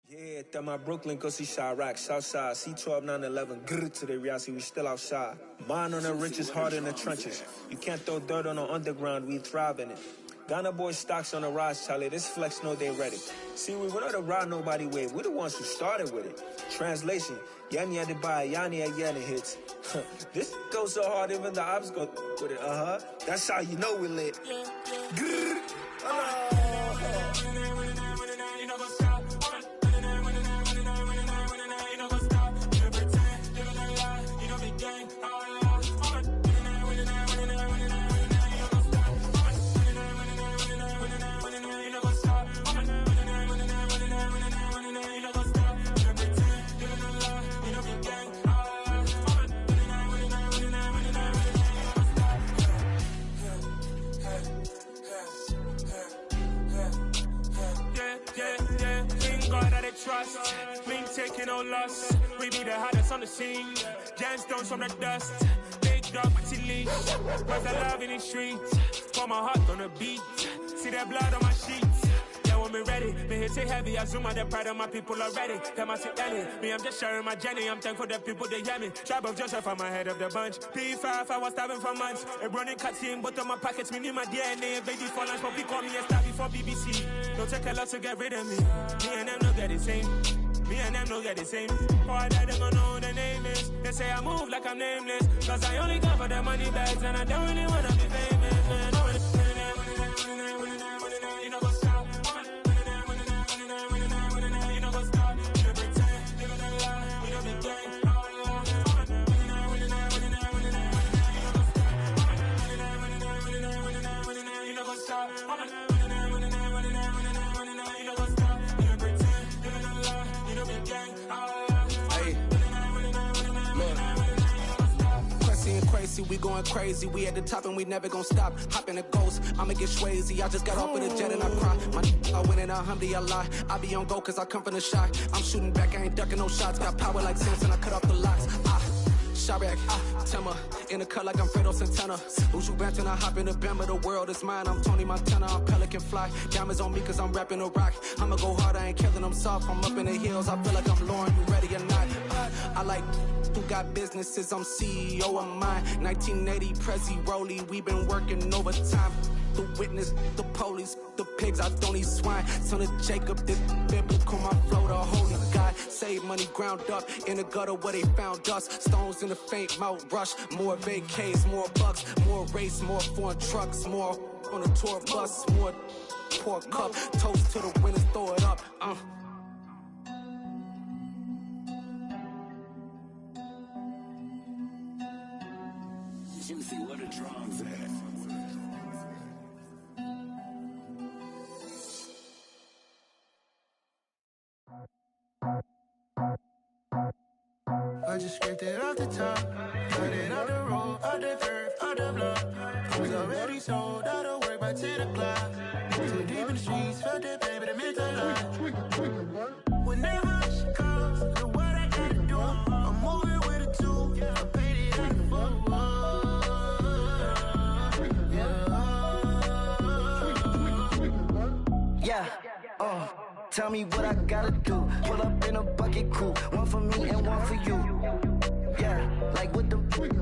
Yeah, that my Brooklyn, go see Chirac, Southside, C12, 911, grrr to the reality, we still outside. Mine on the riches, hard in the trenches. You can't throw dirt on the underground, we thrive in it. Ghana boys stocks on the rise, Charlie, this flex know they ready. See, we were not to ride nobody with, we're the ones who started with it. Translation, Yanni had to buy, Yanni again hits. This goes so hard, even the ops go with it, That's how you know we lit. Grrr, trust, we ain't taking no loss. We be the hottest on the scene. Gemstones from the dust. Big dog, pretty leash. Where's the love in the streets? Pour my heart on the beat. See that blood on my sheets. Yeah, when me ready, me hit it heavy. I zoom out the pride of my people already. Them I see Ellie. Me, I'm just sharing my journey. I'm thankful that people they hear me. Tribe of Joseph, I'm ahead of the bunch. P5, I was starving for months. A running cutscene, but on my pockets, me need my DNA. Baby for lunch, but we call me a star before BBC. Don't take a lot to get rid of me. Me and them no get the same. Me and them no get the same. Boy, that them don't know the name is. They say I move like I'm nameless. Cause I only come for the money bags and I don't really wanna be famous, man. You know go stop. You know go stop. You know pretend. You know lie. You know be gang. You know go stop. We going crazy, we at the top and we never gonna stop. Hop in a ghost, I'ma get swayzy. I just got off with a jet and I cry. I win in a Humvee, I lie. I be on go cause I come from the shot. I'm shooting back, I ain't ducking no shots. Got power like Samson, I cut off the locks. Chirac, Timmer, in the cut like I'm Fredo Santana. Who's you benching? I hop in the Bama, the world is mine. I'm Tony Montana, I'm Pelican Fly. Diamonds on me cause I'm rapping a rock. I'ma go hard, I ain't killing them soft. I'm up in the hills, I feel like I'm Lauren, you ready or not? I like who got businesses, I'm CEO of mine. 1980, Prezi Rolly, we been working overtime. The witness, the police, the pigs, I don't eat swine. Son of Jacob, this biblical, my flow, the holy God. Save money ground up in the gutter where they found us. Stones in the faint mouth rush. More vacays, more bucks, more race, more foreign trucks, more on the tour bus, more pour cup. Toast to the winners, throw it up. Juicy, what a drums at. I just scraped it off the top, cut it off the road, off the curve, off the block. I was already sold, out of work by 10 o'clock. Too deep in the streets, felt that pain, but it meant a lot. Whenever she calls, know what I gotta do. I'm moving with a tool, I paid it out the full. Tell me what I gotta do. Pull up in a bucket crew, one for me and one for you. Yeah, like with the roof.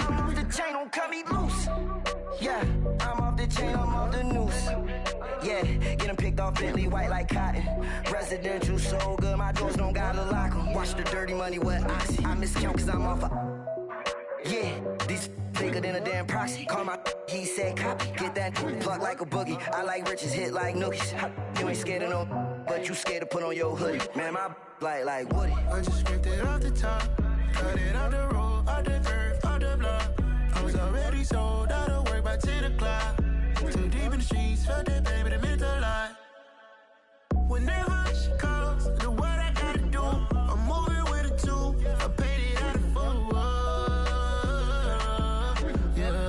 I'm off the chain, don't cut me loose. Yeah, I'm off the chain, I'm off the noose. Yeah, getting picked off Bentley white like cotton. Residential so good, my doors don't gotta lock 'em. Watch the dirty money with Oxy. I miscount cause I'm off yeah, these bigger than a damn proxy. Call my he said copy. Get that plug like a boogie. I like riches, hit like nookies. You ain't scared of no but you scared to put on your hoodie. Man, my like Woody. I just scraped it off the top, cut it off the road, off the curve, off the block. I was already sold out of work by 10 o'clock. Too deep in the streets, felt that baby, that meant a lot. Whenever she calls, know what I gotta do. I'm moving with a two, I paid it out of full. Yeah.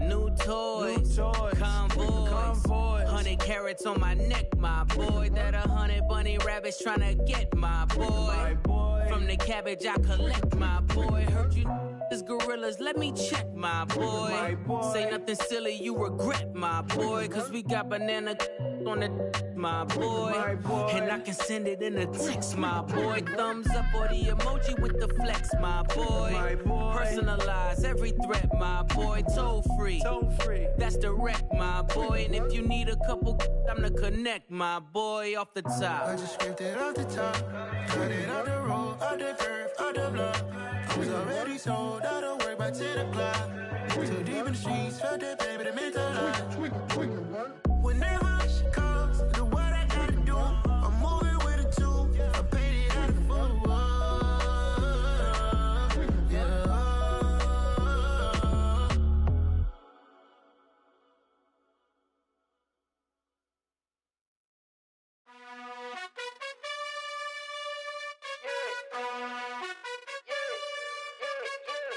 New toys, convoys, 100 carats on my neck, my boy. That 100 bunny rabbits tryna get my boy. From the cabbage I collect, my boy. Heard you is gorillas, let me check, my boy. Say nothing silly, you regret, my boy. Cause we got banana on the my boy. And I can send it in a text, my boy. Thumbs up or the emoji with the flex, my boy. Personalize every threat, my boy. Toll free, that's direct, my boy. And if you need a couple, I'm the connect, my boy. Off the top, I just scraped it off the top, cut it off the road, off the curve, off the block. I was already sold out of work by 10 o'clock. Too deep in the streets, felt that baby, that meant a lot. Whenever she calls, know what I gotta do. I'm moving with a two, I paid it out of full. Yeah.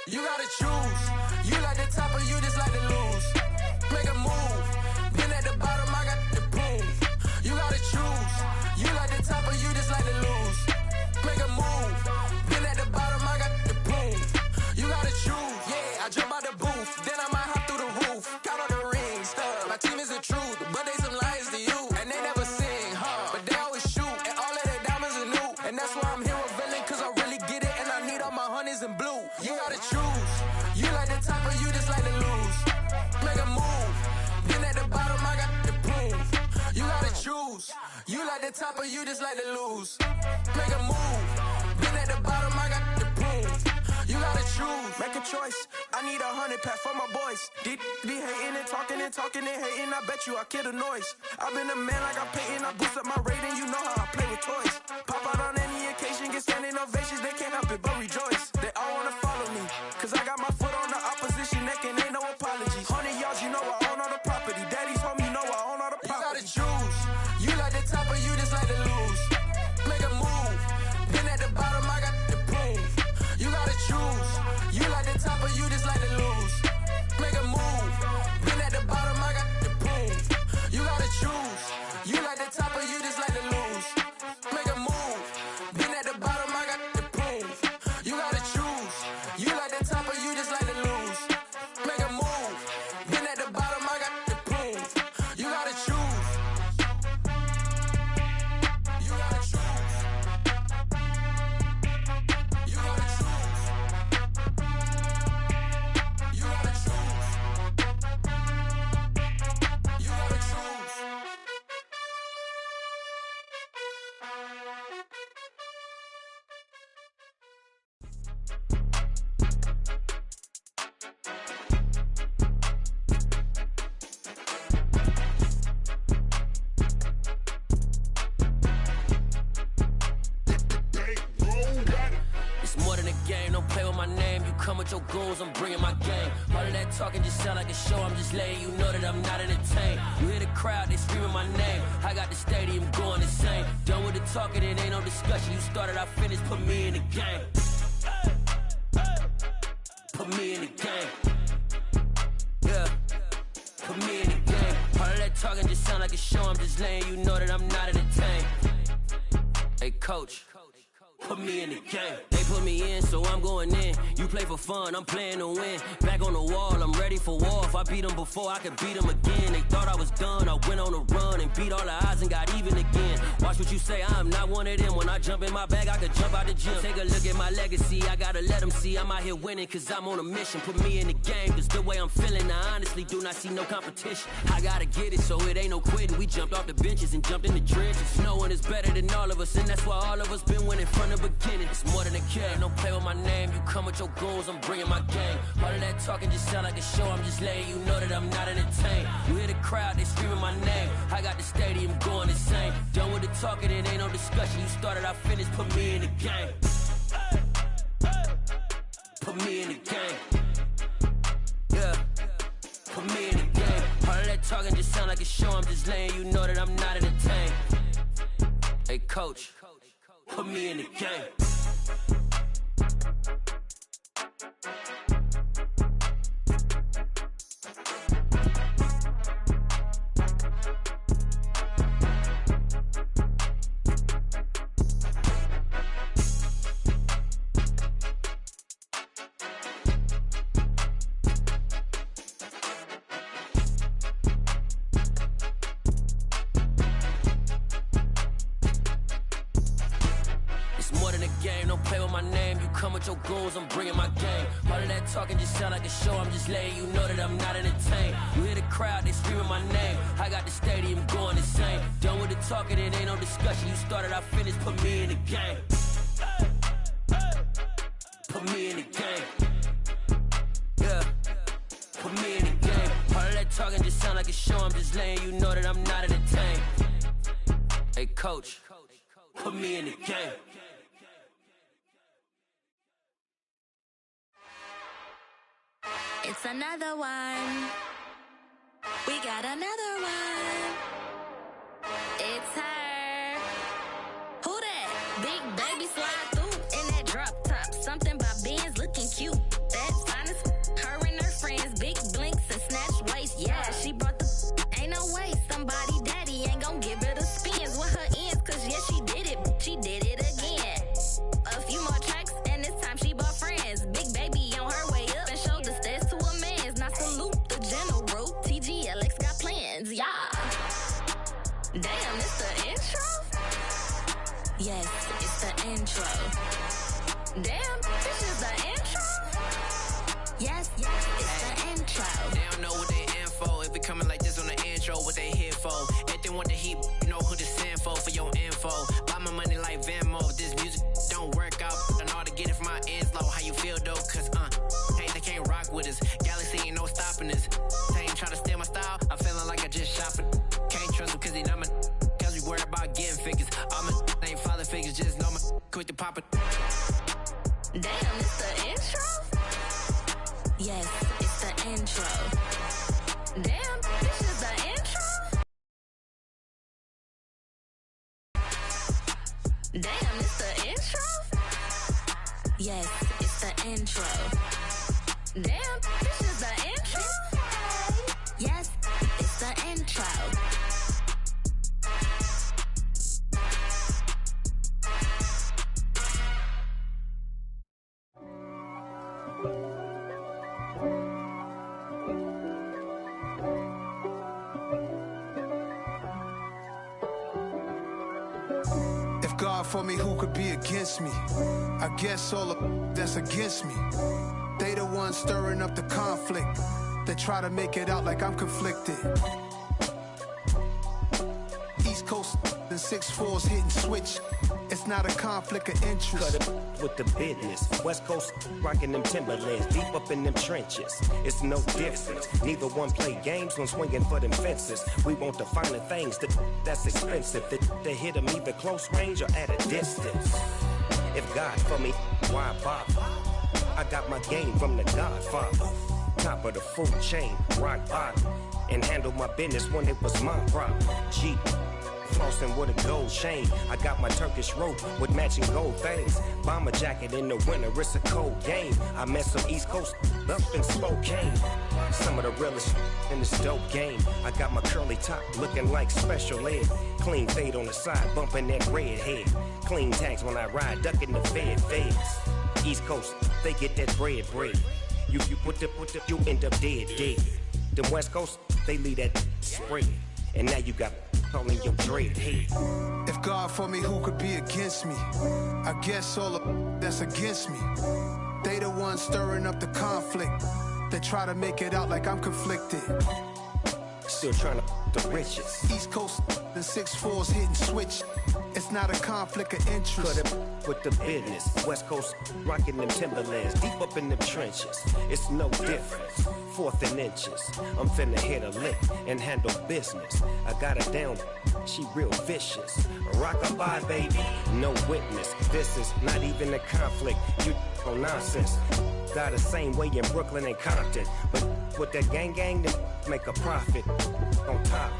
You gotta choose. You like the top or you just like to lose. Make a move. Been at the bottom, I got the proof. You gotta choose. You like the top or you just like to lose. Make a move. Been at the bottom, I got the proof. You gotta choose. Yeah, I jump out the booth. Then I might hop through the roof. Count on the rings. My team is the truth, but they some liars to you. And they never sing, but they always shoot. And all of their diamonds are new. And that's why I'm here with villain, cause I really get it. And I need all my honeys in blue. You gotta choose. You like the top or you just like to lose. Make a move. Been at the bottom, I got the proof. You gotta choose. You like the top or you just like to lose. Make a move. Been at the bottom, I got the proof. You gotta choose. Make a choice. I need 100 pack for my boys. Be hating and talking and hating. I bet you I kill the noise. I've been a man like I'm Peyton. I boost up my rating. You know how I play with toys. Pop out on any occasion, get standing ovations. They can't help it but rejoice. They all wanna follow me, cause I got my foot on the opposition neck and ain't no apologies. 100 yards, you know I own all the property. Daddy's home, you know I own all the property. You gotta choose. You like the top or you just like to lose. Make a move. Been at the bottom, I got the proof. You gotta choose. You like the top or you just like to lose. Make a move. Been at the bottom, I got the proof. You gotta choose. You like the top or you just like to lose. Make a move. Been at the bottom, I got the proof. You gotta choose. You like the top or you just like to lose. Make a move. Been at the bottom, I got the proof. You gotta choose. You gotta choose. You gotta choose. You gotta choose. You gotta choose. It's more than a game, don't play with my name. You come with your goons, I'm bringing my game. All of that talking just sound like a show, I'm just letting you know that I'm not entertained. You hear the crowd, they screaming my name. I got the stadium going insane. Done with the talking, it ain't no discussion. You started, I finished, put me in the game. Put me in the game. Yeah, put me in the game. All of that talking just sound like a show, I'm just letting you know that I'm not entertained. Hey coach, put me in the game. They put me in, so I'm going in. You play for fun, I'm playing to win. Back on the wall, I'm ready for war. If I beat them before, I could beat them again. They thought I was done, I went on a run and beat all the odds and got even again. Watch what you say, I'm not one of them. When I jump in my bag, I could jump out the gym. Take a look at my legacy, I gotta let them see I'm out here winning, cause I'm on a mission. Put me in the game, cause the way I'm feeling, I honestly do not see no competition. I gotta get it, so it ain't no quitting. We jumped off the benches and jumped in the trenches. No one is better than all of us, and that's why all of us been winning from the beginning. It's more than a game. Don't play with my name. You come with your goons, I'm bringing my game. All of that talking just sound like a show. I'm just letting you know that I'm not entertained. You hear the crowd, they screaming my name. I got the stadium going insane. Done with the talking, it ain't no discussion. You started, I finished, put me in the game. Put me in the game. Yeah. Put me in the game. All of that talking just sound like a show. I'm just letting you know that I'm not entertained. Hey, coach, put me in the game. Your goals, I'm bringing my game. All of that talking just sound like a show. I'm just letting you know that I'm not entertained. You hear the crowd, they screaming my name. I got the stadium going insane. Done with the talking, it ain't no discussion. You started, I finished, put me in the game. Put me in the game. Yeah. Put me in the game. All of that talking just sound like a show. I'm just letting you know that I'm not entertained. Hey, coach, put me in the game. It's another one. We got another one. It's her. Who that? Big baby slide through in that drop top. Something about Benz looking cute. That's honest. Her and her friends, big blinks and snatch waist. Yeah, she brought the. Ain't no way somebody daddy ain't gon' give her the spins with her ends. Cause yeah, she did it. She did it again. A few more tracks and this time she bought friends. Big baby on her way up and showed the stairs to a man's. Now salute the general. TGLX got plans, yeah. Damn, it's the intro? Yes, it's the intro. Damn, this is the intro? Yes, it's the intro. They don't know what they in for. If it coming like this on the intro, what they here for? If they want the heat, you know who to send for your info. Buy my money like Venmo. This music don't work out. I know how to get it from my ends low. How you feel though? Cause hey, they can't rock with us. Galaxy ain't no stopping us. They ain't try to steal my style. I'm feeling like I just shopping. Can't trust him cause he not my. Cause we worried about getting figures. All my ain't father figures. Just know my quick to pop it. Damn, it's the intro? Yes, it's the intro. Damn, this is the intro? Damn, it's the intro? Yes, it's the intro. Damn, this is the intro? Yes, it's the intro. God for me, who could be against me? I guess all of that's against me. They the ones stirring up the conflict. They try to make it out like I'm conflicted. East Coast and 6'4's hitting switch. It's not a conflict of interest. Cut it with the business. West Coast rocking them Timberlands, deep up in them trenches. It's no difference. Neither one play games when swinging for them fences. We want the finer things that's expensive. That hit them either close range or at a distance. If God for me, why bother? I got my game from the Godfather. Top of the food chain, rock bottom. And handle my business when it was my problem. Jeep. Flossing with a gold chain. I got my Turkish rope with matching gold things. Bomber jacket in the winter, it's a cold game. I met some East Coast up in Spokane. Some of the realest in this dope game. I got my curly top looking like special ed. Clean fade on the side, bumping that red head. Clean tags when I ride, ducking the feds. East Coast, they get that bread. You put the, you end up dead. Them West Coast, they leave that spread. And now you got calling your dread head. If God for me, who could be against me? I guess all of that's against me. They the ones stirring up the conflict. They try to make it out like I'm conflicted. Still trying to the riches. East Coast, the 6'4s hitting switch. It's not a conflict of interest. Cut it with the business. West Coast rocking them Timberlands, deep up in them trenches. It's no difference. Fourth and inches. I'm finna hit a lick and handle business. I got her down, she real vicious. Rock-a-bye, baby, no witness. This is not even a conflict. You on nonsense. Got the same way in Brooklyn and Compton, but with that gang, then make a profit. On top,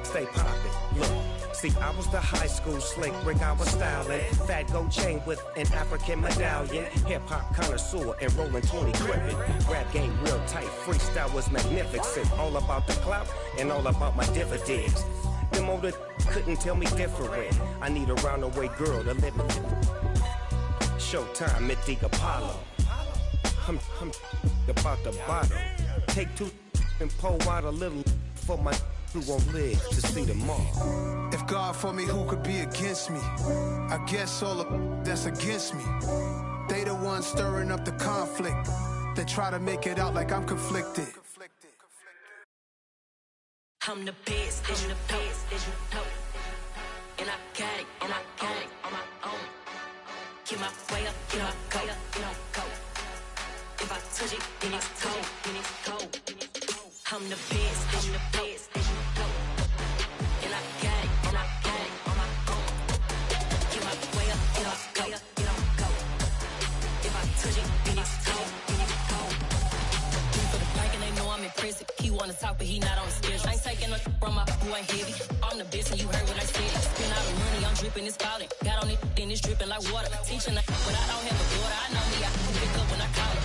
stay poppin'. Look. See, I was the high school slick Rick, I was styling. Fat gold chain with an African medallion. Hip-hop connoisseur and rolling 20 crippin'. Rap game real tight, freestyle was magnificent. All about the clout and all about my dividends. Them older couldn't tell me different. I need a roundaway girl to live in. Showtime at the Apollo. I'm about the bottle. Take two and pour out a little for my who won't live to see tomorrow. If God for me, who could be against me? I guess all of that's against me. They the ones stirring up the conflict. They try to make it out like I'm conflicted. I'm the best, as you know. And I got it, on my own. Get my way up, get my go, go. If I touch it, then it's cold, I'm the best, as you know. And I got it, on my own. Get my way up, get my go. If I touch it, then it's cold. For the blank and they know I'm impressive. He wanna talk, but he not on the schedule. I ain't taking a from my who ain't heavy. I'm the best and you heard what I said. Spend all the money, I'm dripping, it's falling. Got on it, then it's dripping like water. Teaching but I don't have a daughter. I know me, I can pick up when I call her.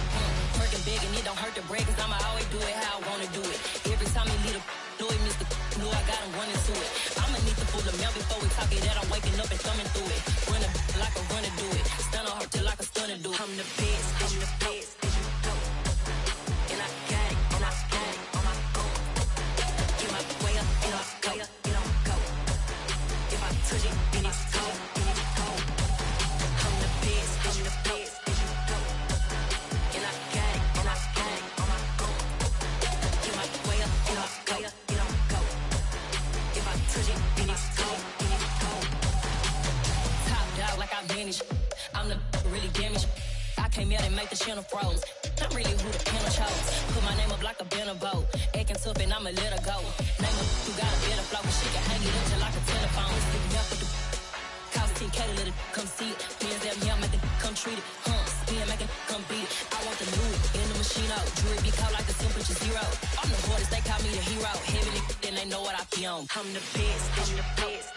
Working big and it don't hurt the break, cause I'ma always do it how I wanna do it. Every time he lead a know he missed the know I got him running to it. I'ma need to pull the mail before we talk it that I'm waking up and thumbing through it. Run like a runner do it. Stun on her till like a stunner do it. I'm the best, I'm the best. And I got it, on my own. Get my way up, get up, go. If I touch it, then it's cold. I'm the best, I'm the best. And I got it, on my own. Get my way up, get up, go. If I touch it, then it's cold. Top dog like I manage. I'm the really damaged. I came out and make the channel froze. I'm really who the panel chose. Put my name up like a banner boat. Acting tough and I'ma let her go. Name her who got a better flow, but she can hang it up till like a telephone. Stick me up with the cost 10K to let it come see it. Hands down here, make it come treat it. Spin, make it come beat it. I want the loot in the machine out. Jewelry be caught like the temperature zero. I'm the hardest, they call me the hero. Heavy, then they know what I be on. I'm the best, I'm the best.